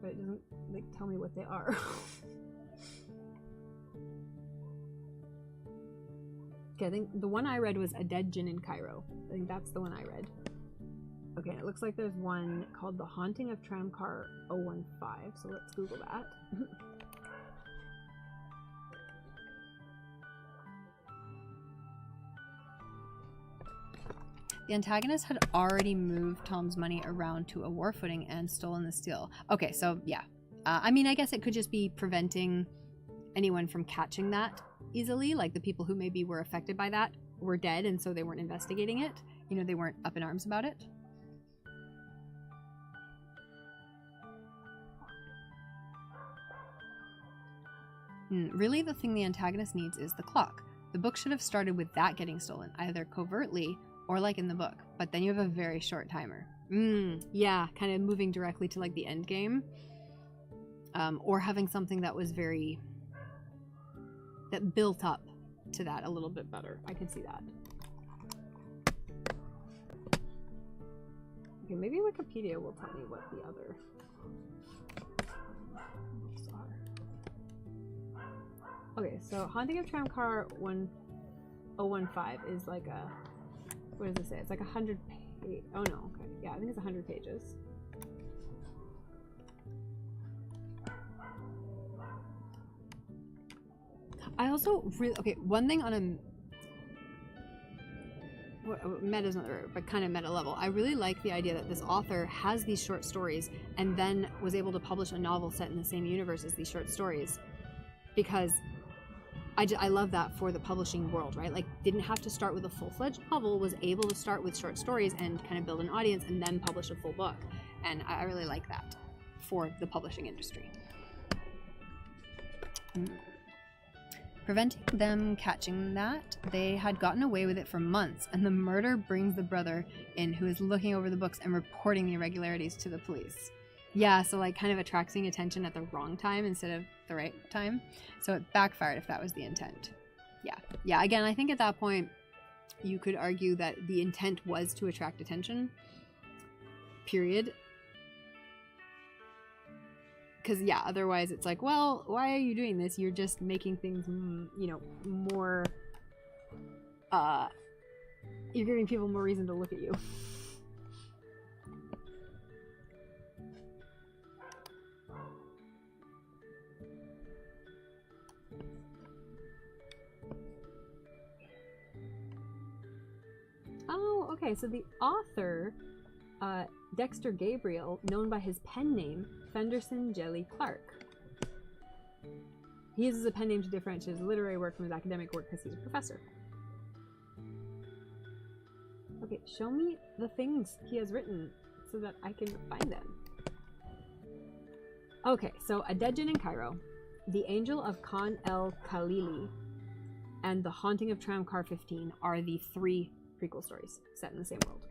S1: but it doesn't like tell me what they are. Okay, I think the one I read was A Dead Djinn in Cairo. I think that's the one I read. Okay, it looks like there's one called The Haunting of Tramcar 015, so let's Google that. The antagonist had already moved Tom's money around to a war footing and stolen the steel. Okay, so yeah. I mean, I guess it could just be preventing anyone from catching that easily. Like the people who maybe were affected by that were dead, and so they weren't investigating it. You know, they weren't up in arms about it. Really, the thing the antagonist needs is the clock. The book should have started with that getting stolen, either covertly or like in the book. But then you have a very short timer. Yeah, kind of moving directly to like the end game. Or having something that was that built up to that a little bit better. I could see that. Okay, maybe Wikipedia will tell me what the other books are. Okay, so Haunting of Tramcar 1015 is like a, what does it say? It's like 100 page. Oh no, okay. Yeah, I think it's 100 pages. I also really, okay, one thing on a meta's not the word, but kind of meta level, I really like the idea that this author has these short stories and then was able to publish a novel set in the same universe as these short stories, because I love that for the publishing world, right? Like, didn't have to start with a full-fledged novel, was able to start with short stories and kind of build an audience and then publish a full book. And I really like that for the publishing industry. Preventing them catching that, they had gotten away with it for months, and the murder brings the brother in who is looking over the books and reporting the irregularities to the police. Yeah, so like kind of attracting attention at the wrong time instead of the right time. So it backfired if that was the intent. Yeah, again, I think at that point you could argue that the intent was to attract attention, period. Because yeah, otherwise it's like, well, why are you doing this? You're just making things, you know, more, you're giving people more reason to look at you. Oh, okay, so the author, Dexter Gabriel, known by his pen name, Fenderson Jelly Clark. He uses a pen name to differentiate his literary work from his academic work because he's a professor. Okay, show me the things he has written so that I can find them. Okay, so A Dead Djinn in Cairo, The Angel of Khan el Khalili, and The Haunting of Tramcar 15 are the 3 prequel stories set in the same world.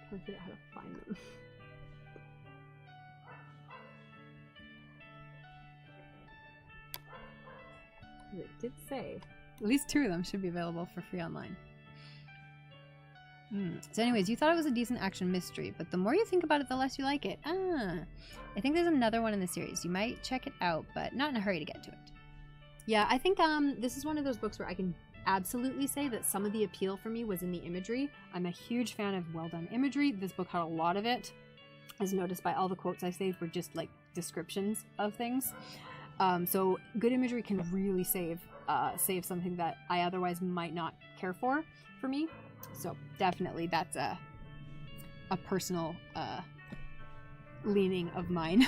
S1: Trying to figure out how to find them. It did say at least 2 of them should be available for free online. So anyways, you thought it was a decent action mystery, but the more you think about it, the less you like it. I think there's another one in the series. You might check it out, but not in a hurry to get to it. Yeah, I think this is one of those books where I can absolutely say that some of the appeal for me was in the imagery. I'm a huge fan of well-done imagery. This book had a lot of it. As noticed by all the quotes I saved were just like descriptions of things. So good imagery can really save something that I otherwise might not care for me. So definitely that's a personal leaning of mine.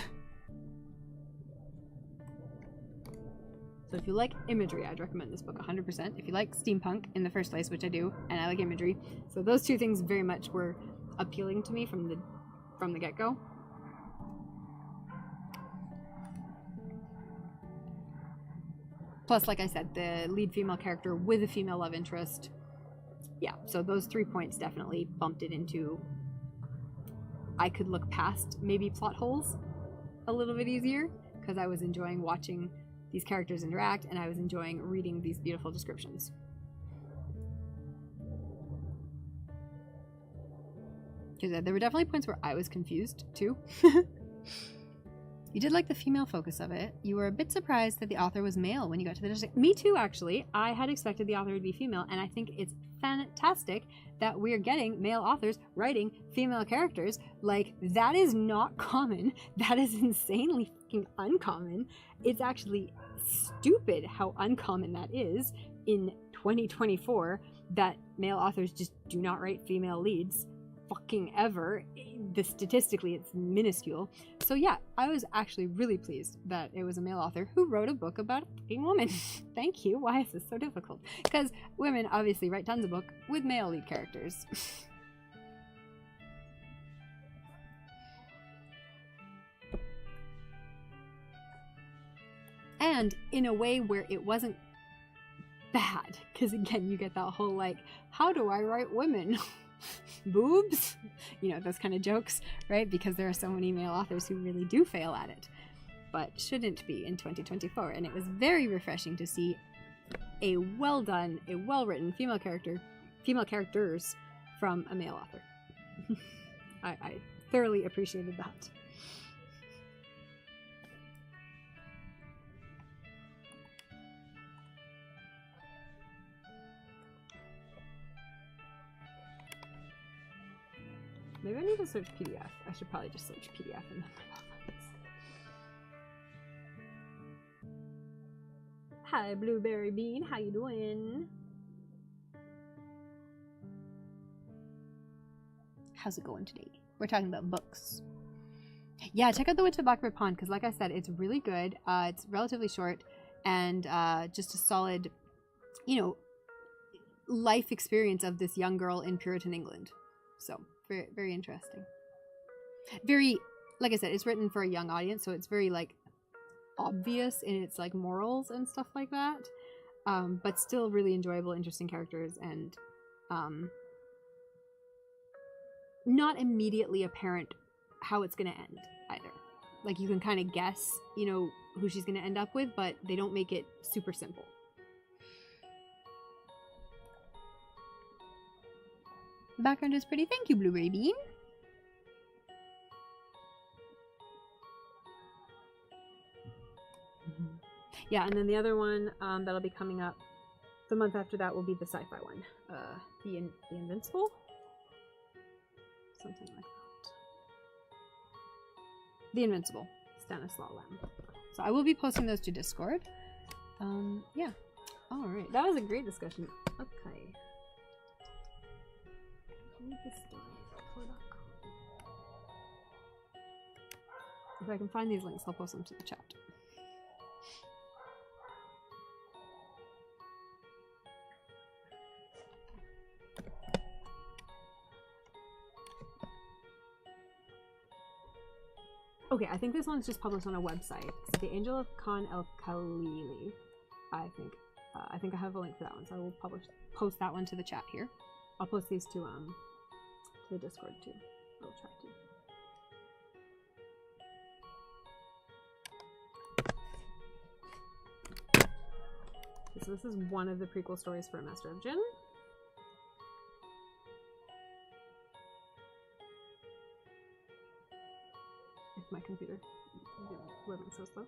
S1: So if you like imagery, I'd recommend this book 100%. If you like steampunk in the first place, which I do, and I like imagery, so those 2 things very much were appealing to me from the get-go. Plus, like I said, the lead female character with a female love interest. Yeah, so those 3 points definitely bumped it into, I could look past maybe plot holes a little bit easier, because I was enjoying watching these characters interact, and I was enjoying reading these beautiful descriptions. Because there were definitely points where I was confused, too. You did like the female focus of it. You were a bit surprised that the author was male when you got to the district. Me too, actually. I had expected the author to be female, and I think it's fantastic that we're getting male authors writing female characters. Like, that is not common. That is insanely fucking uncommon. It's actually stupid how uncommon that is in 2024, that male authors just do not write female leads fucking ever. Statistically, it's minuscule. So yeah, I was actually really pleased that it was a male author who wrote a book about a fucking woman. Thank you. Why is this so difficult? Because women obviously write tons of books with male lead characters. And in a way where it wasn't bad, because again, you get that whole like, how do I write women? Boobs? You know, those kind of jokes, right? Because there are so many male authors who really do fail at it, but shouldn't be in 2024. And it was very refreshing to see a well done, a well written female characters from a male author. I thoroughly appreciated that. Maybe I need to search PDF. I should probably just search PDF and then Hi, Blueberry Bean. How you doing? How's it going today? We're talking about books. Yeah, check out The Witch of the Blackbird Pond, because like I said, it's really good. It's relatively short and just a solid, you know, life experience of this young girl in Puritan England. So very, very interesting. Very, like I said, it's written for a young audience, so it's very like obvious in its like morals and stuff like that, but still really enjoyable, interesting characters, and not immediately apparent how it's going to end either. Like, you can kind of guess, you know, who she's going to end up with, but they don't make it super simple. The background is pretty. Thank you, Blueberry Bean. Yeah, and then the other one that'll be coming up the month after that will be the sci-fi one. The Invincible? Something like that. The Invincible, Stanislaw Lem. So I will be posting those to Discord. Yeah. Alright, that was a great discussion. Okay. If I can find these links, I'll post them to the chat. Okay, I think this one's just published on a website. It's The Angel of Khan El Khalili. I think I have a link for that one, so I will post that one to the chat here. I'll post these to the Discord too. I'll try to. Okay, so this is one of the prequel stories for A Master of Jinn. If my computer wasn't so slow.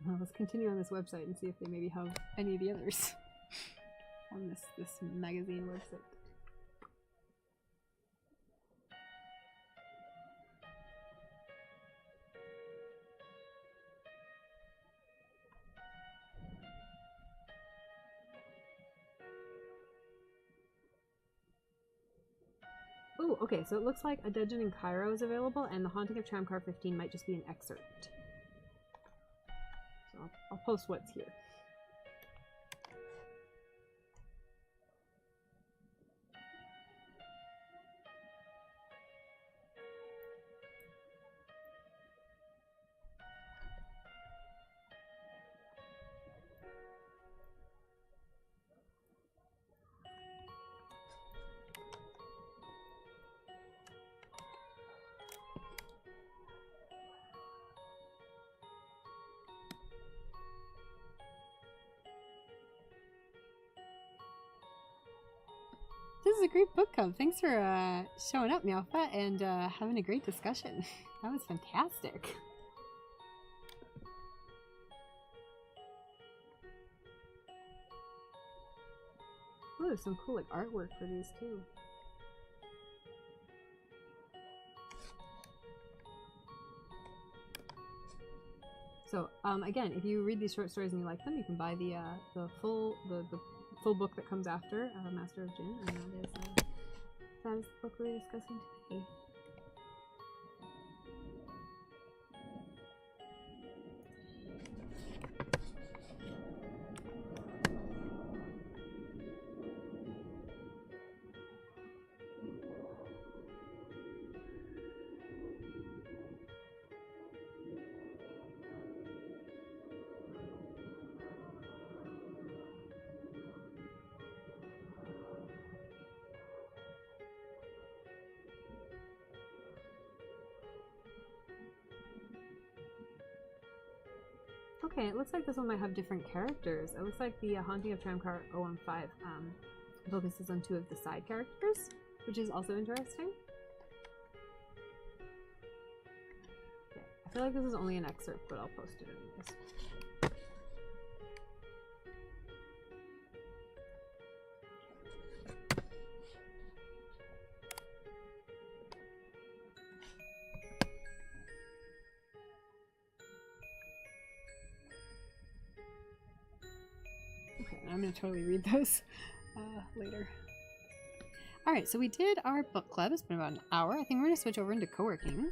S1: Well, let's continue on this website and see if they maybe have any of the others on this magazine website. Oh, okay, so it looks like A Dungeon in Cairo is available, and The Haunting of Tramcar 15 might just be an excerpt. So I'll post what's here. This is a great book club. Thanks for showing up, Meowfa, and having a great discussion. That was fantastic. Oh, there's some cool like artwork for these too. So again, if you read these short stories and you like them, you can buy the full book that comes after Master of Jin, and that is the book we're discussing today. Okay, it looks like this one might have different characters. It looks like the Haunting of Tramcar 015 focuses on 2 of the side characters, which is also interesting. Okay, I feel like this is only an excerpt, but I'll post it anyways. I'm going to totally read those later. Alright, so we did our book club. It's been about an hour. I think we're going to switch over into co-working.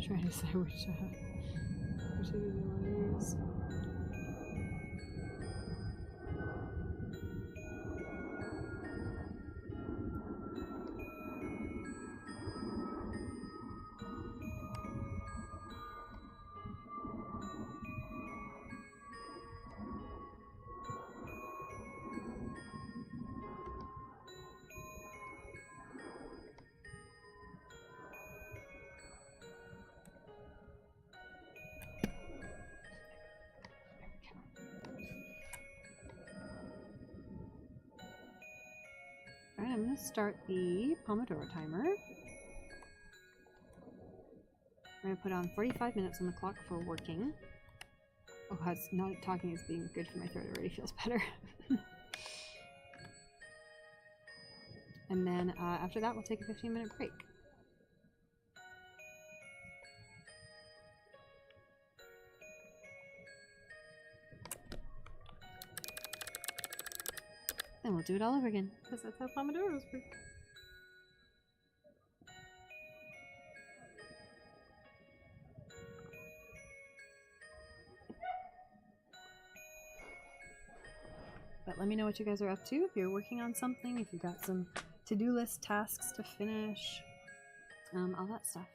S1: Trying to decide which I really want to use. Alright, I'm going to start the Pomodoro timer. I'm going to put on 45 minutes on the clock for working. Oh, that's not talking is being good for my throat. It already feels better. And then after that, we'll take a 15-minute break. Then we'll do it all over again, because that's how Pomodoros work. But let me know what you guys are up to, if you're working on something, if you've got some to-do list tasks to finish, all that stuff.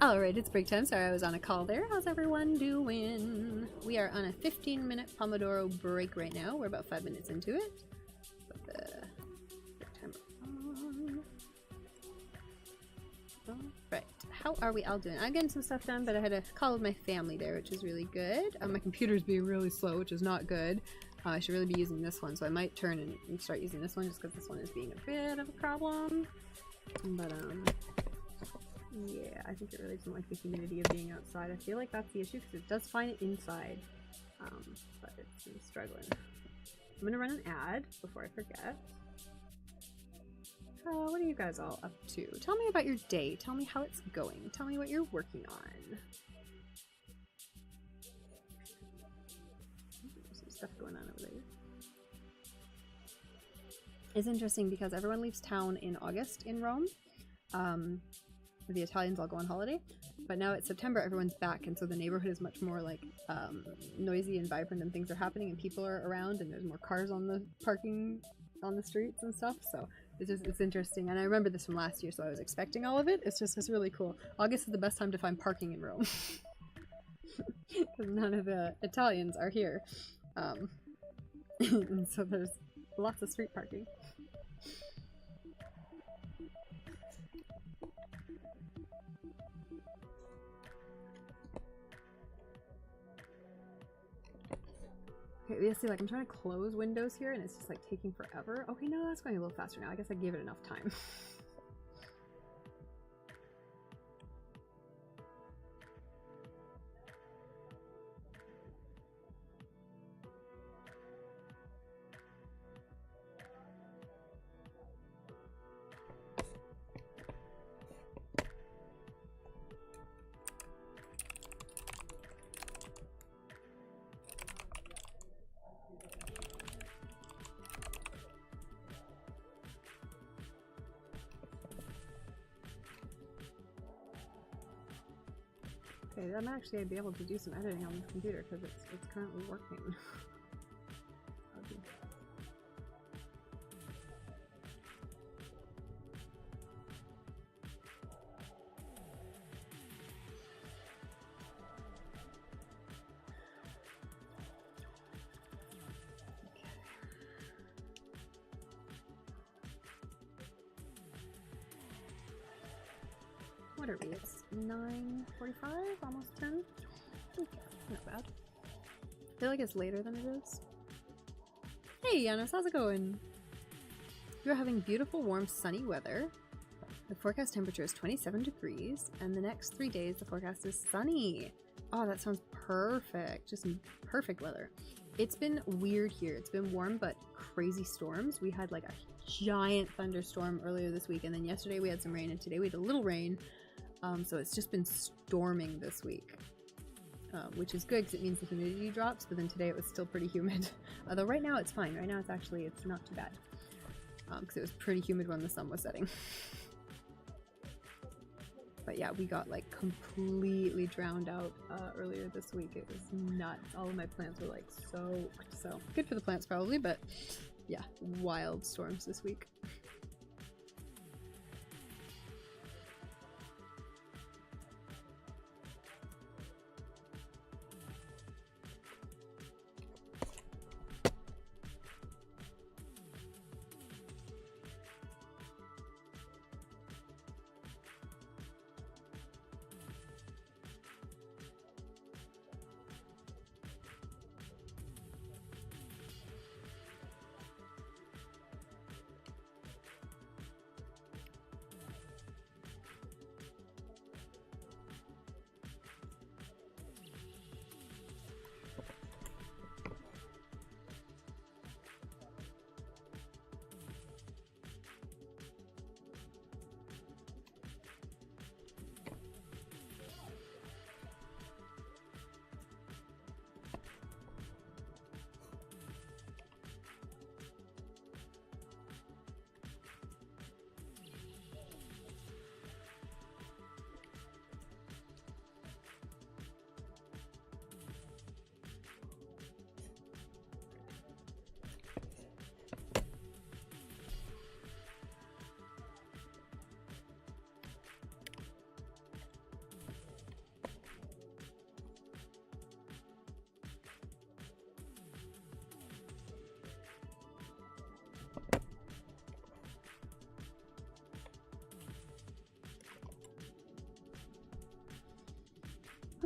S1: Alright, it's break time. Sorry, I was on a call there. How's everyone doing? We are on a 15-minute Pomodoro break right now. We're about 5 minutes into it. Put the break timer on. Alright, how are we all doing? I'm getting some stuff done, but I had a call with my family there, which is really good. My computer's being really slow, which is not good. I should really be using this one, so I might turn and start using this one just because this one is being a bit of a problem. But, yeah, I think it really doesn't like the humidity of being outside. I feel like that's the issue because it does find it inside, but it's struggling. I'm gonna run an ad before I forget. What are you guys all up to? Tell me about your day. Tell me how it's going. Tell me what you're working on. There's some stuff going on over there. It's interesting because everyone leaves town in August in Rome. The Italians all go on holiday, but now it's September, everyone's back, and so the neighborhood is much more like noisy and vibrant, and things are happening and people are around and there's more cars on the parking on the streets and stuff, so it's interesting. And I remember this from last year, so I was expecting all of it. It's really cool. August is the best time to find parking in Rome because none of the Italians are here, and so there's lots of street parking. Okay, you see, like, I'm trying to close windows here and it's just like taking forever. Okay, no, that's going a little faster now. I guess I gave it enough time. Okay, I'm actually be able to do some editing on this computer because it's currently working. What are we? It's 9:45, almost 10. Okay, not bad. I feel like it's later than it is. Hey Yanis, how's it going? You're having beautiful, warm, sunny weather. The forecast temperature is 27 degrees, and the next 3 days the forecast is sunny. Oh, that sounds perfect. Just perfect weather. It's been weird here. It's been warm, but crazy storms. We had like a giant thunderstorm earlier this week, and then yesterday we had some rain, and today we had a little rain. So it's just been storming this week, which is good because it means the humidity drops, but then today it was still pretty humid. Although right now it's fine. Right now it's not too bad because it was pretty humid when the sun was setting. But yeah, we got like completely drowned out earlier this week. It was nuts. All of my plants were like soaked. So good for the plants probably, but yeah, wild storms this week.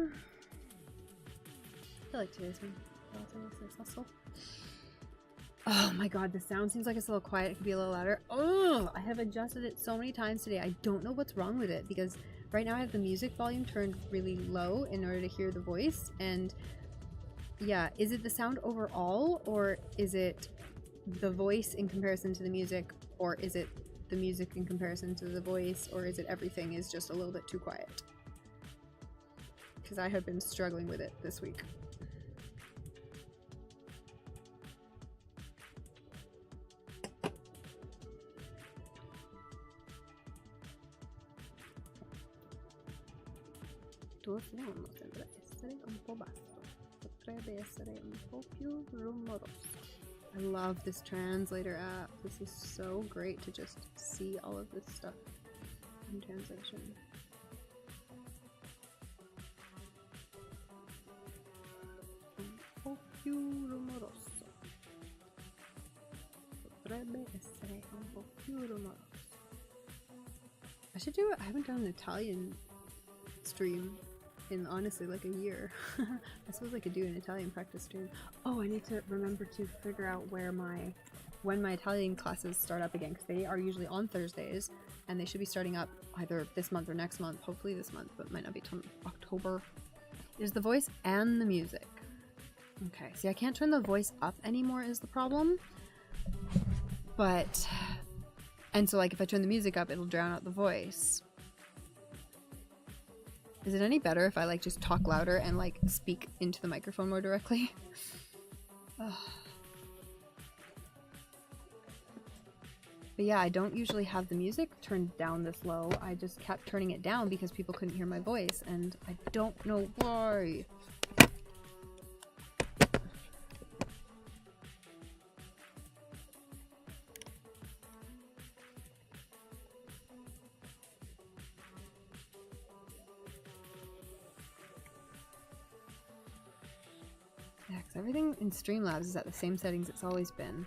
S1: I feel like today's been relatively successful. Oh my god, the sound seems like it's a little quiet. It could be a little louder. Oh, I have adjusted it so many times today. I don't know what's wrong with it because right now I have the music volume turned really low in order to hear the voice. And yeah, is it the sound overall, or is it the voice in comparison to the music, or is it the music in comparison to the voice, or is it everything is just a little bit too quiet? Because I have been struggling with it this week. Suono sembra essere un po' basso, potrebbe essere un po' più rumoroso. I love this translator app. This is so great to just see all of this stuff in translation. Un po' più rumoroso. Potrebbe essere un po' più rumoroso. I should do it. I haven't done an Italian stream in honestly like a year. I suppose I could do an Italian practice stream. Oh, I need to remember to figure out when my Italian classes start up again, because they are usually on Thursdays and they should be starting up either this month or next month, hopefully this month, but might not be till October. Is the voice and the music. Okay, see, I can't turn the voice up anymore is the problem, and so like if I turn the music up it'll drown out the voice. Is it any better if I like just talk louder and like speak into the microphone more directly? But yeah, I don't usually have the music turned down this low. I just kept turning it down because people couldn't hear my voice, and I don't know why. Everything in Streamlabs is at the same settings it's always been.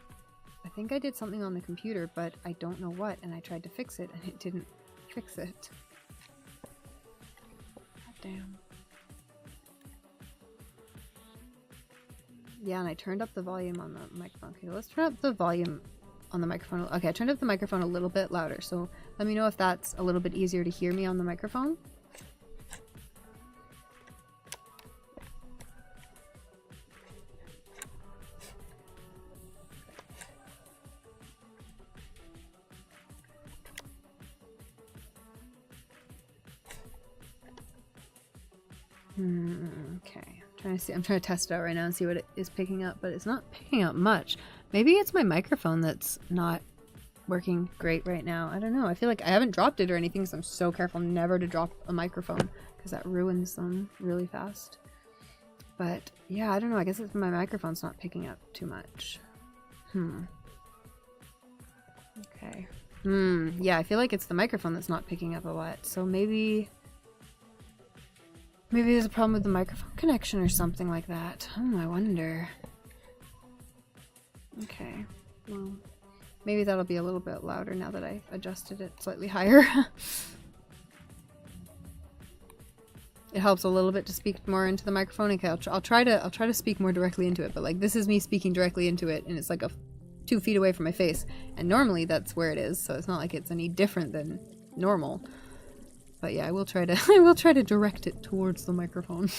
S1: I think I did something on the computer, but I don't know what, and I tried to fix it, and it didn't fix it. God damn. Yeah, and I turned up the volume on the microphone. Okay, let's turn up the volume on the microphone. Okay, I turned up the microphone a little bit louder, so let me know if that's a little bit easier to hear me on the microphone. Okay, I'm trying to test it out right now and see what it is picking up, but it's not picking up much. Maybe it's my microphone that's not working great right now. I don't know. I feel like I haven't dropped it or anything, so I'm so careful never to drop a microphone because that ruins them really fast. But yeah, I don't know. I guess it's my microphone's not picking up too much. Okay. Yeah, I feel like it's the microphone that's not picking up a lot. So maybe there's a problem with the microphone connection or something like that. I wonder. Okay. Well, maybe that'll be a little bit louder now that I've adjusted it slightly higher. It helps a little bit to speak more into the microphone. Okay, I'll try to speak more directly into it, but like this is me speaking directly into it, and it's like 2 feet away from my face, and normally that's where it is, so it's not like it's any different than normal. But yeah, I will try to direct it towards the microphone.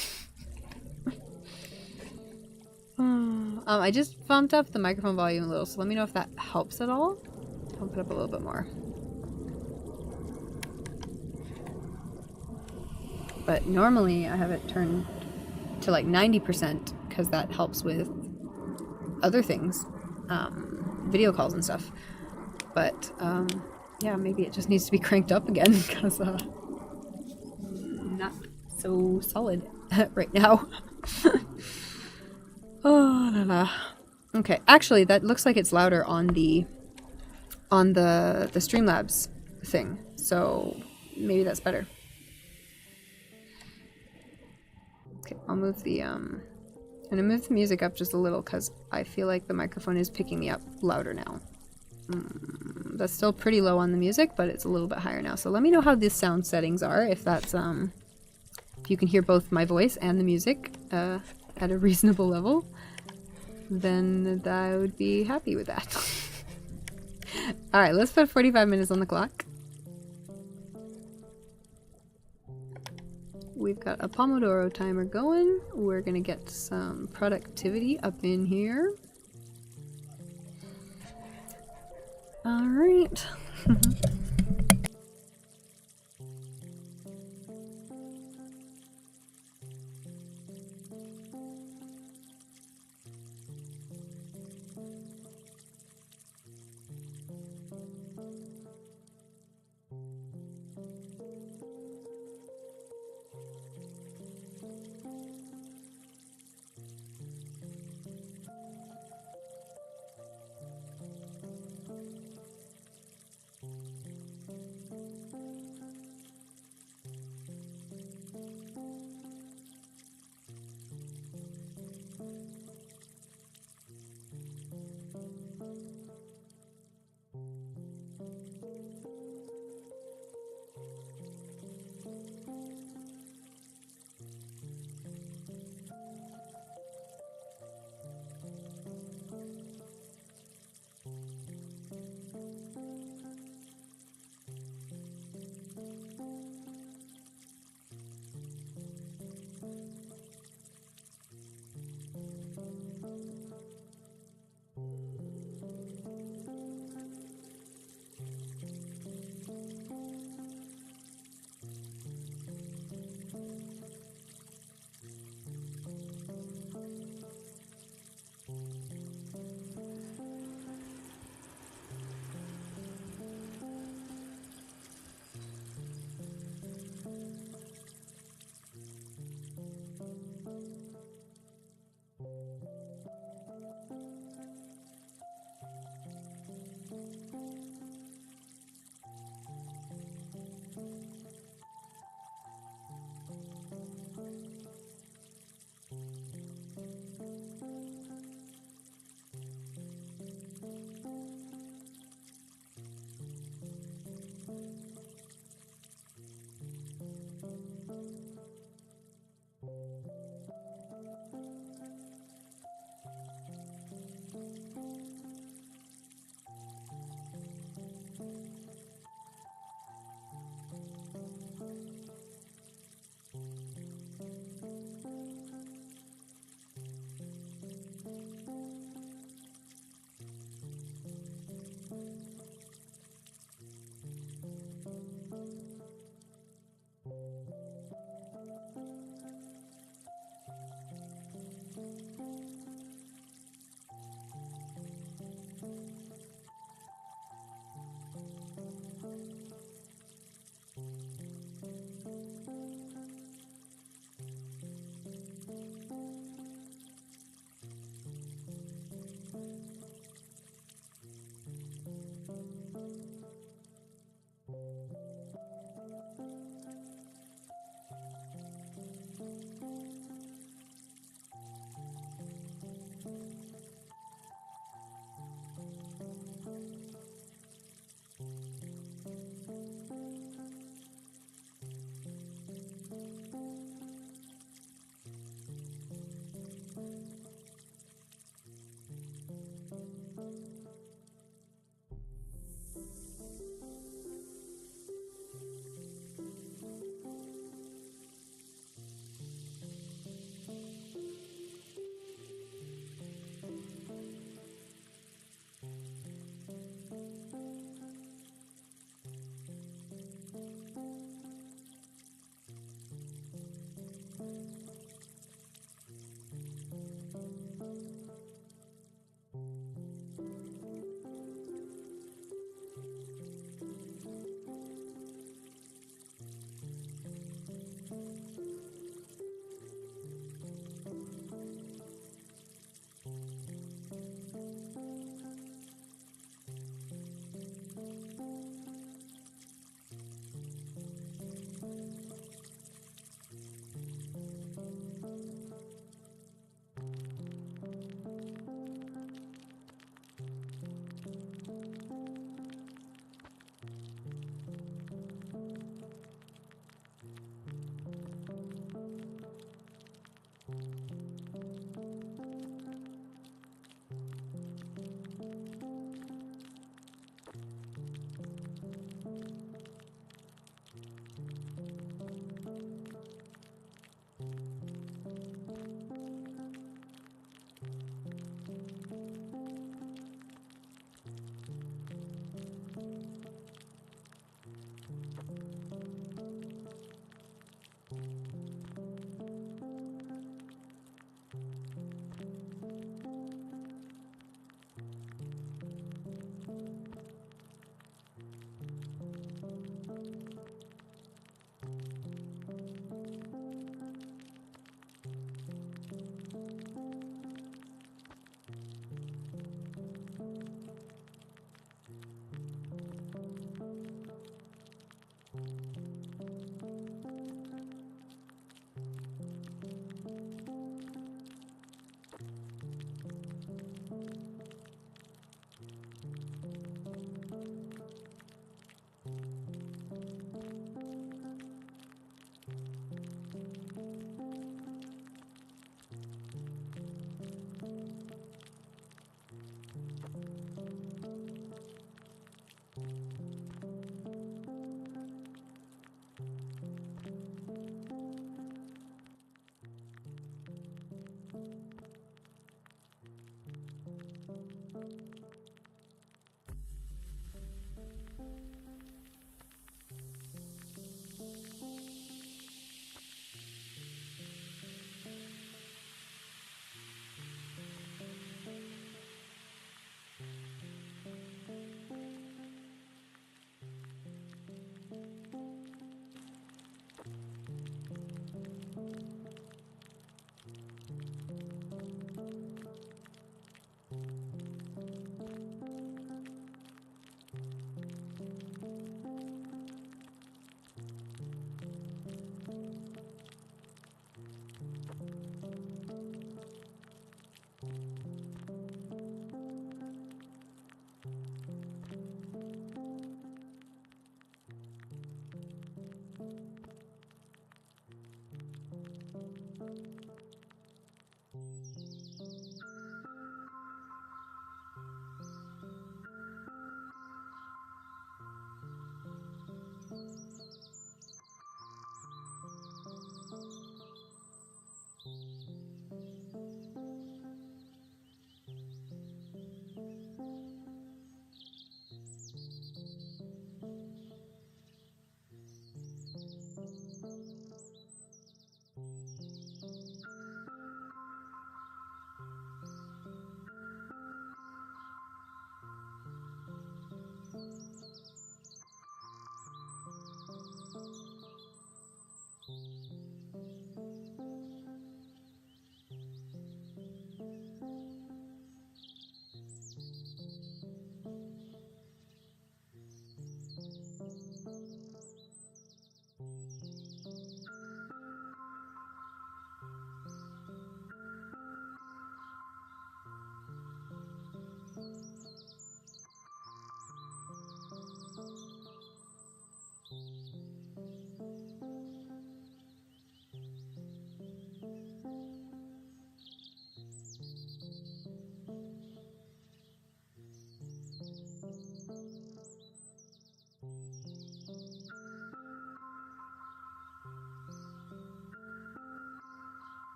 S1: I just bumped up the microphone volume a little, so let me know if that helps at all. I'll put up a little bit more. But normally I have it turned to like 90% because that helps with other things, video calls and stuff. But yeah, maybe it just needs to be cranked up again because not so solid right now. Oh la la. Okay, actually that looks like it's louder on the Streamlabs thing, so maybe that's better. Okay, I'll move the I'm gonna move the music up just a little because I feel like the microphone is picking me up louder now. That's still pretty low on the music, but it's a little bit higher now. So let me know how the sound settings are, if that's if you can hear both my voice and the music at a reasonable level, then I would be happy with that. Alright, let's put 45 minutes on the clock. We've got a Pomodoro timer going. We're gonna get some productivity up in here. Alright.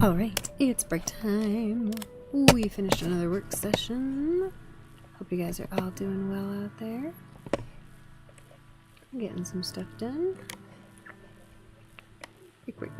S1: Alright, it's break time. We finished another work session. Hope you guys are all doing well out there. I'm getting some stuff done. Quick.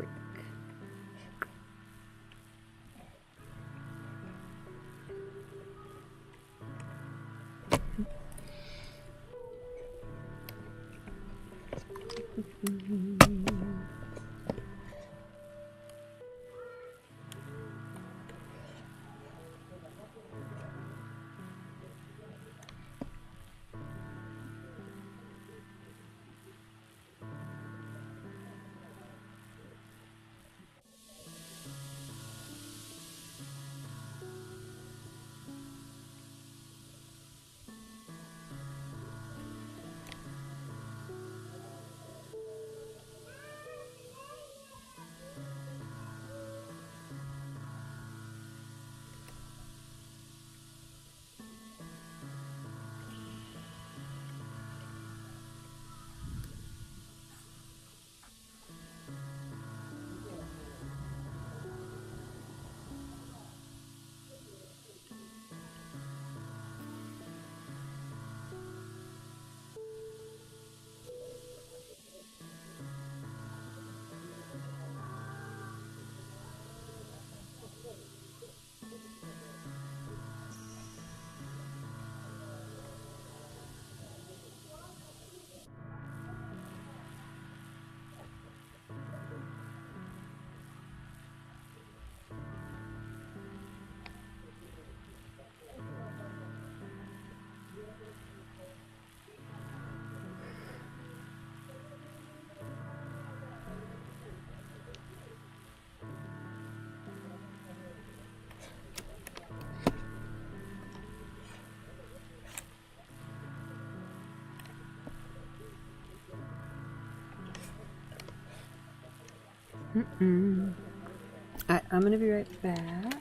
S1: I'm gonna be right back.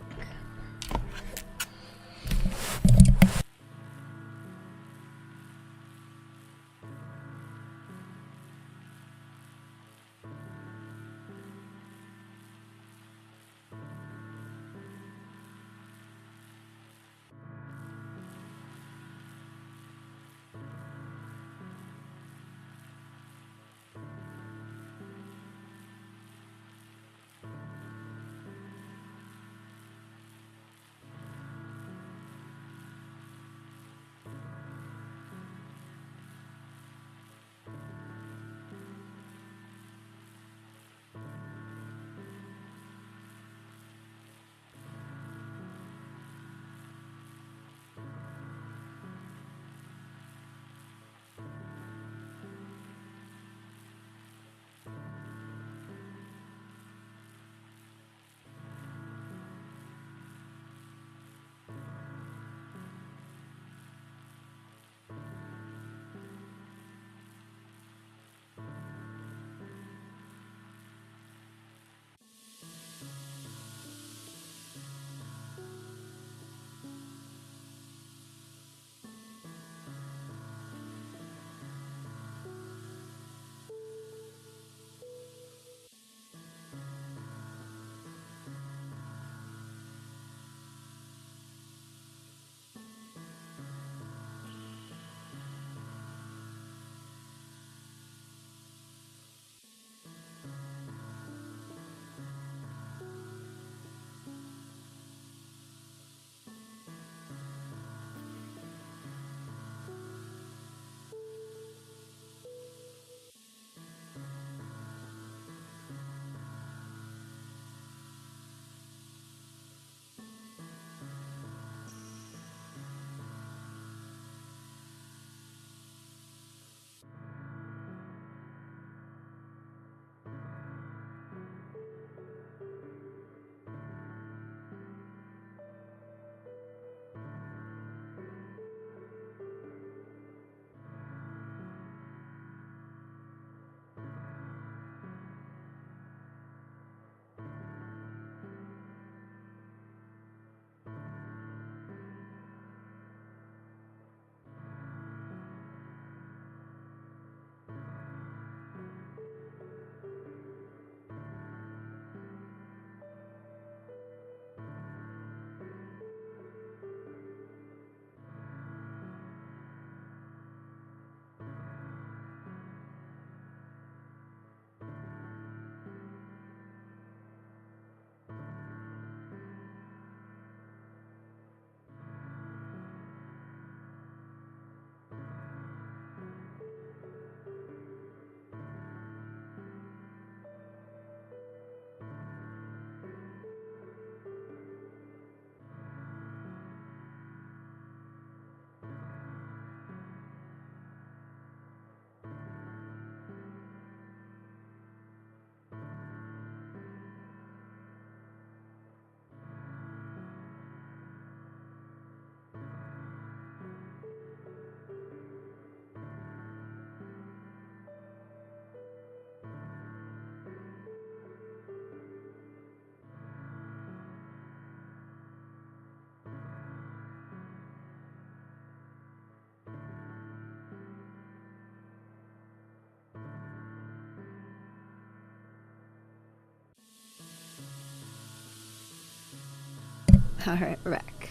S1: Alright, wreck.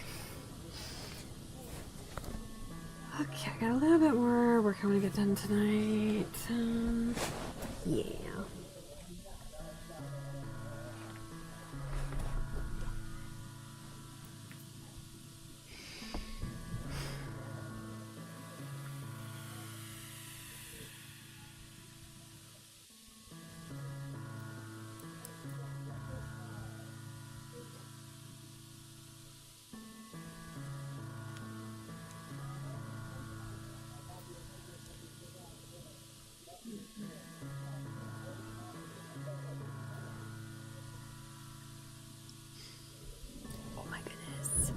S1: Okay, I got a little bit more work I want to get done tonight. Yeah. Oh my goodness.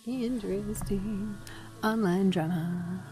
S1: Interesting online drama.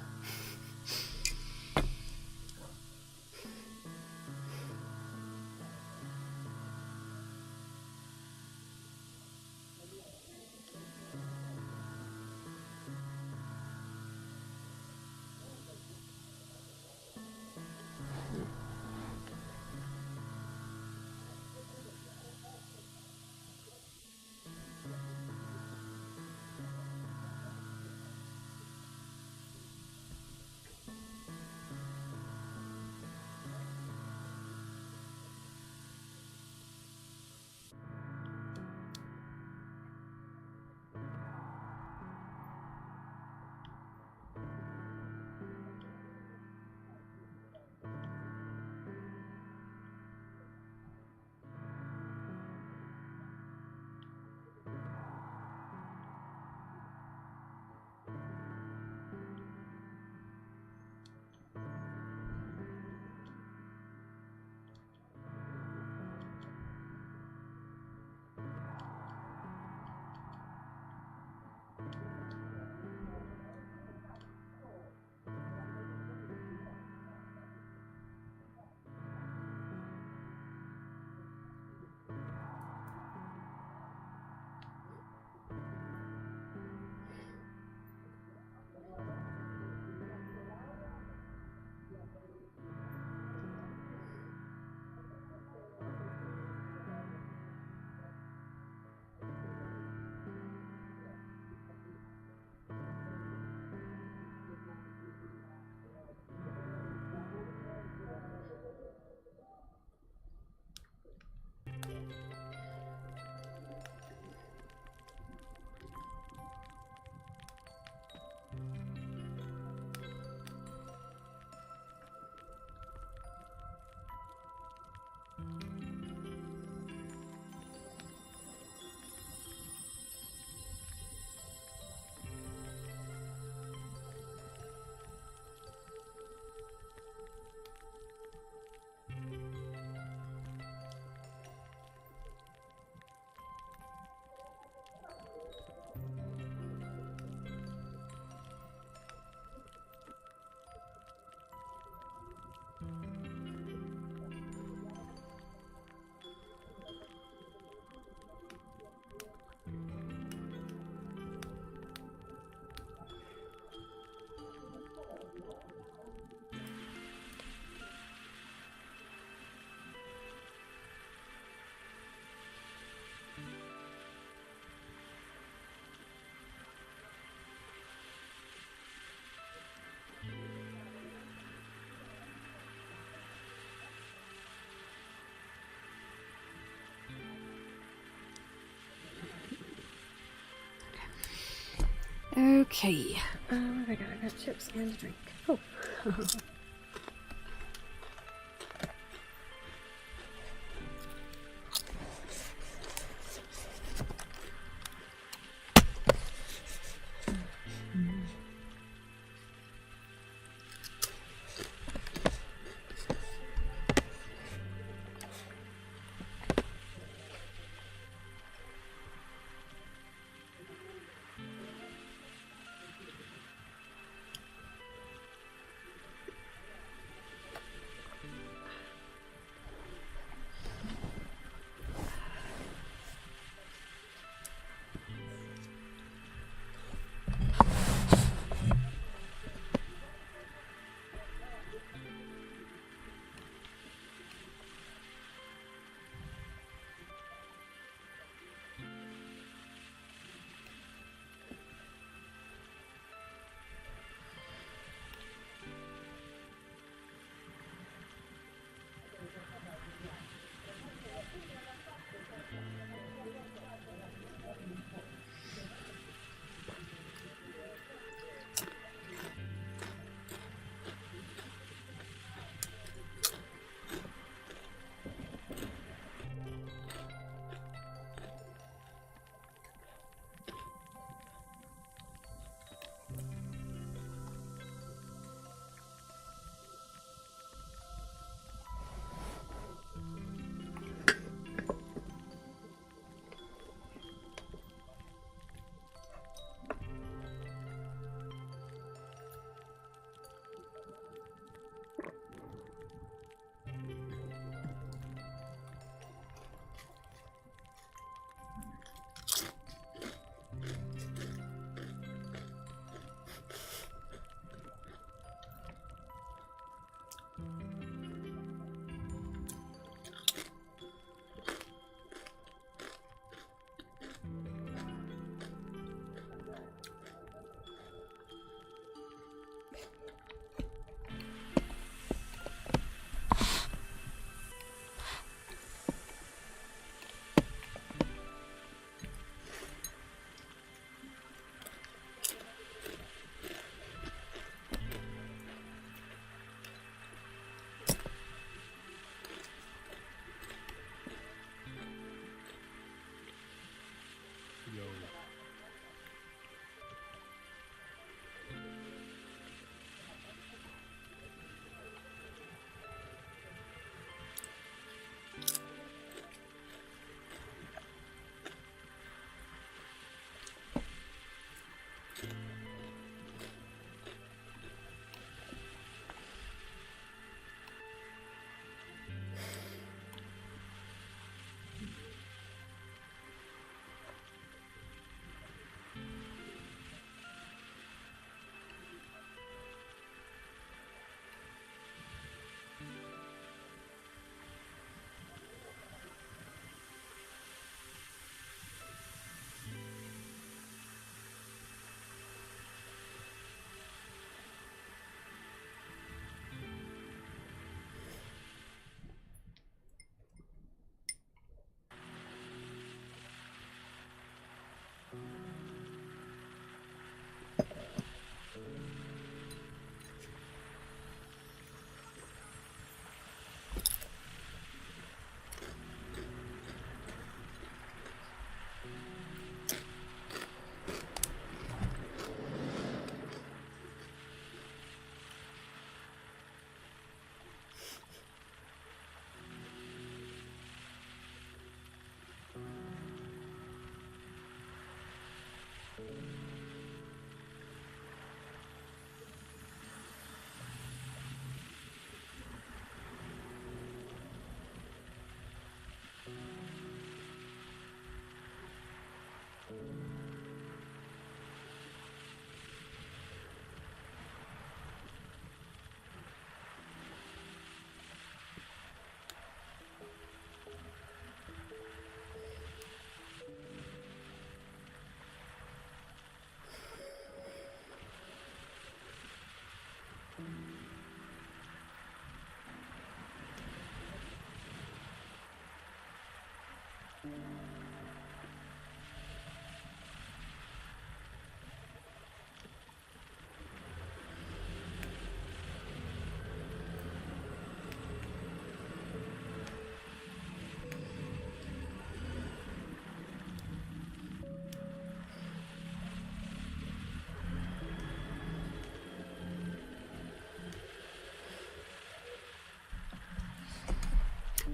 S1: Okay. What have I got? I got chips and a drink. Oh.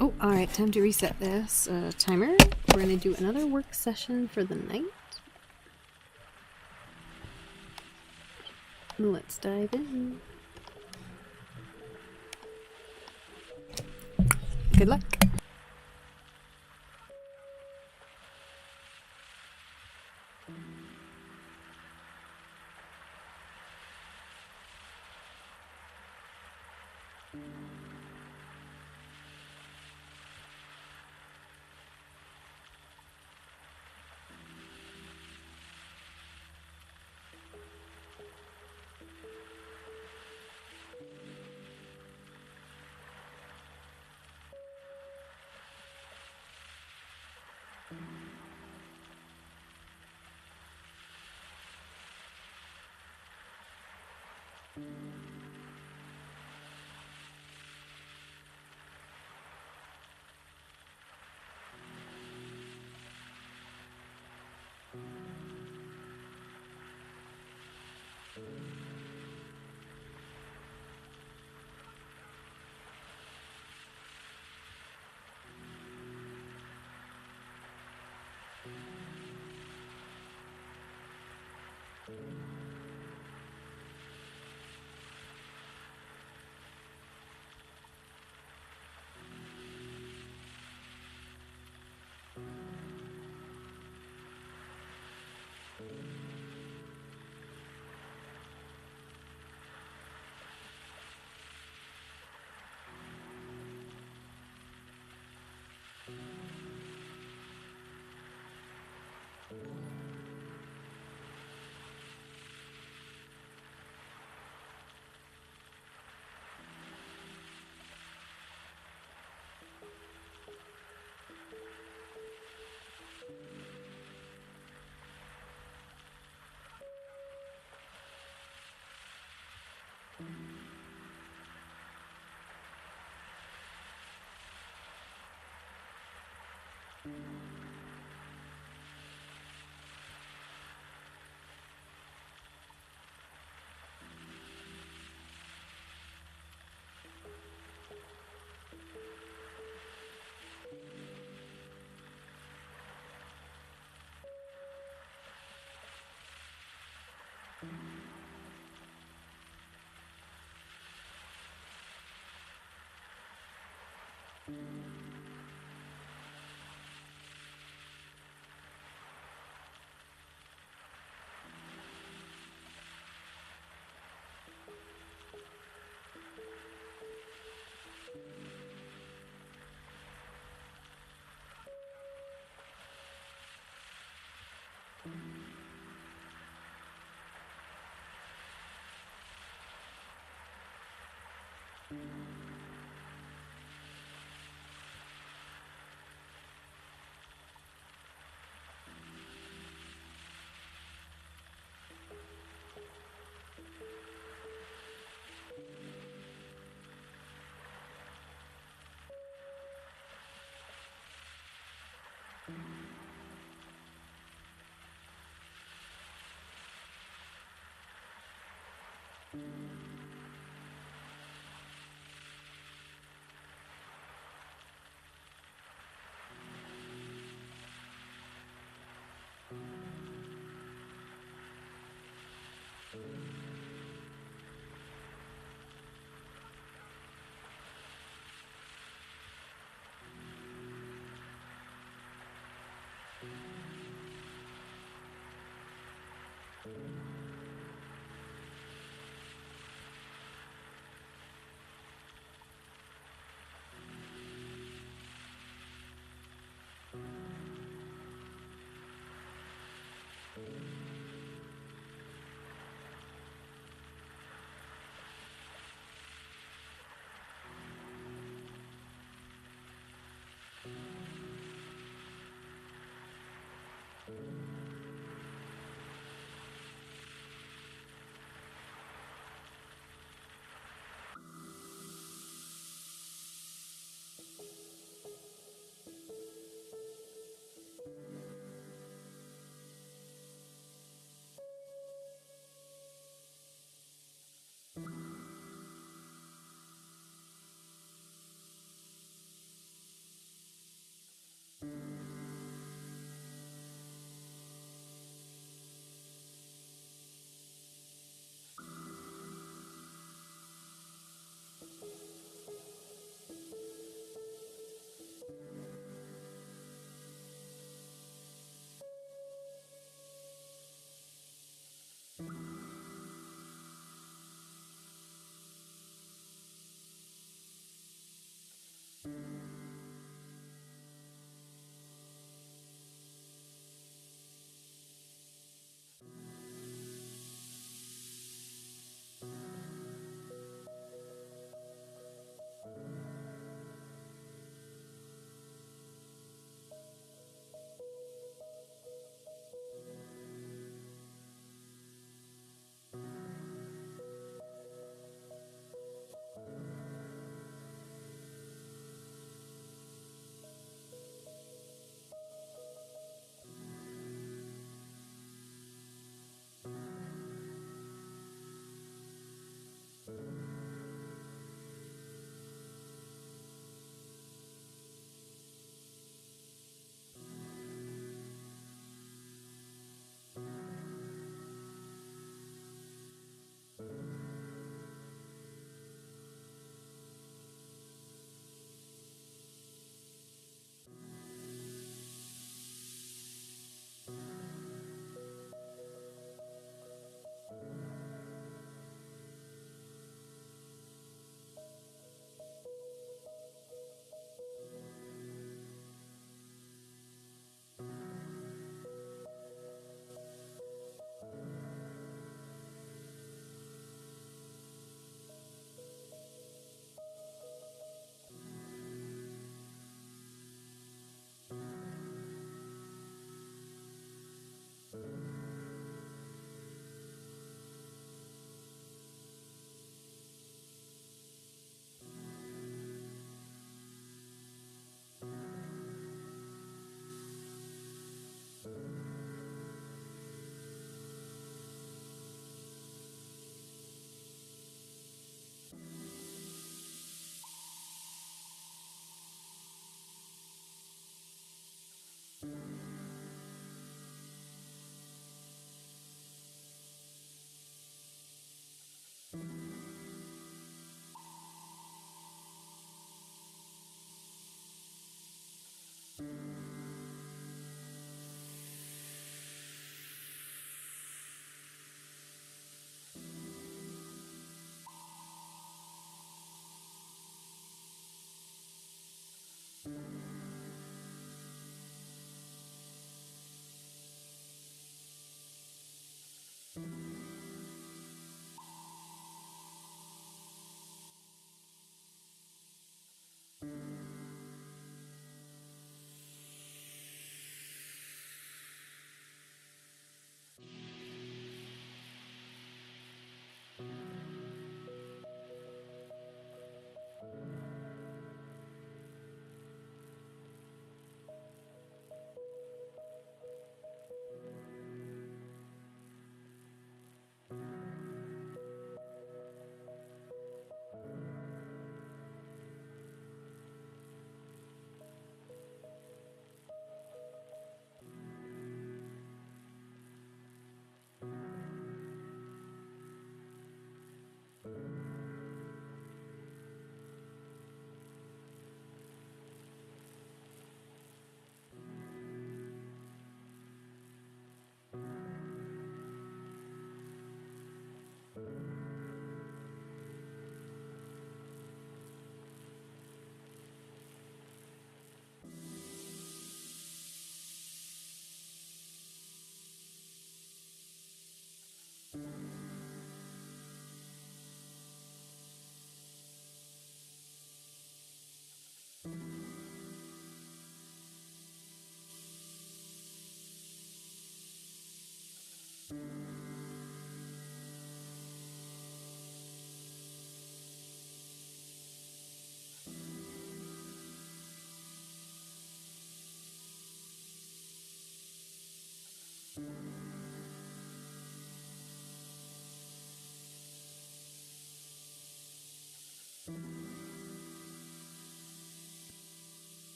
S1: Oh, alright, time to reset this timer. We're gonna do another work session for the night. Let's dive in. Good luck.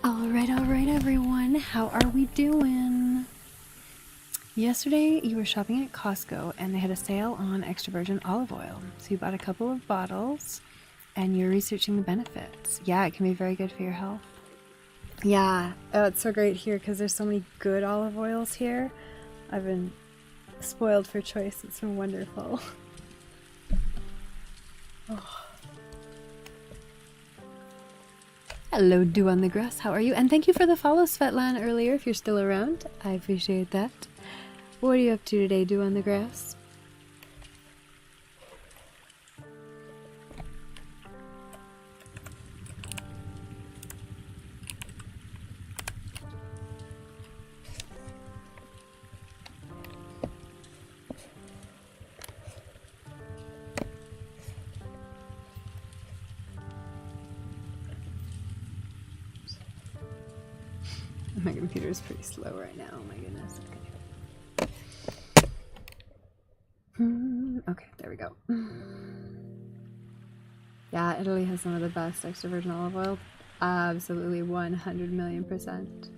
S1: All right, everyone. How are we doing? Yesterday, you were shopping at Costco and they had a sale on extra virgin olive oil. So you bought a couple of bottles and you're researching the benefits. Yeah, it can be very good for your health. Yeah, oh, it's so great here because there's so many good olive oils here. I've been spoiled for choice. It's been wonderful. Oh. Hello, Dew on the Grass. How are you? And thank you for the follow, Svetlan, earlier, if you're still around. I appreciate that. What are you up to today, Dew on the Grass? My computer is pretty slow right now. Oh my goodness. Okay. Okay, there we go. Yeah, Italy has some of the best extra virgin olive oil. Absolutely 100,000,000%.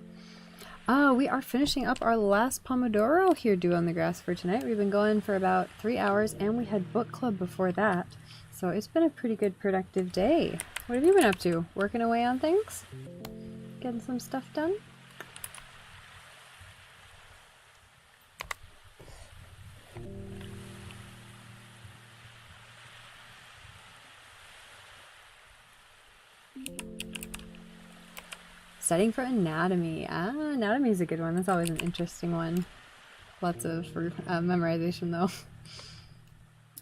S1: Oh, we are finishing up our last Pomodoro here Dew on the Grass for tonight. We've been going for about 3 hours and we had book club before that. So it's been a pretty good productive day. What have you been up to? Working away on things? Getting some stuff done? Studying for anatomy. Anatomy is a good one. That's always an interesting one. Lots of memorization though.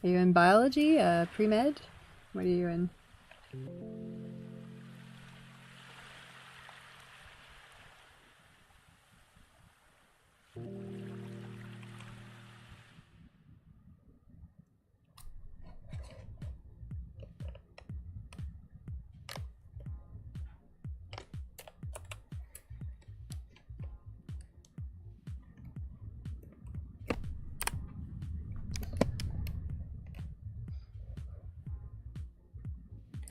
S1: Are you in biology? Pre-med? What are you in?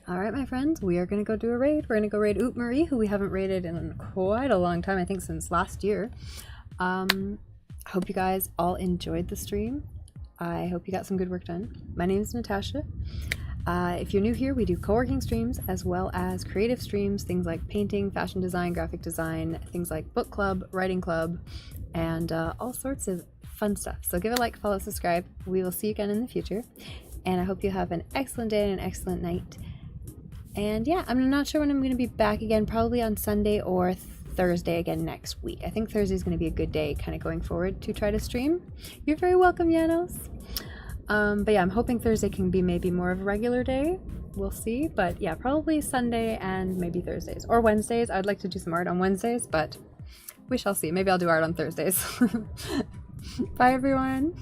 S1: Alright, my friends, we are going to go do a raid. We're going to go raid Oop Marie, who we haven't raided in quite a long time, I think since last year. Hope you guys all enjoyed the stream. I hope you got some good work done. My name is Natasha. If you're new here, we do co-working streams as well as creative streams, things like painting, fashion design, graphic design, things like book club, writing club, and all sorts of fun stuff. So give a like, follow, subscribe. We will see you again in the future. And I hope you have an excellent day and an excellent night. And yeah, I'm not sure when I'm going to be back again, probably on Sunday or Thursday again next week. I think Thursday is going to be a good day kind of going forward to try to stream. You're very welcome, Janos. But yeah, I'm hoping Thursday can be maybe more of a regular day. We'll see. But yeah, probably Sunday and maybe Thursdays or Wednesdays. I'd like to do some art on Wednesdays, but we shall see. Maybe I'll do art on Thursdays. Bye, everyone.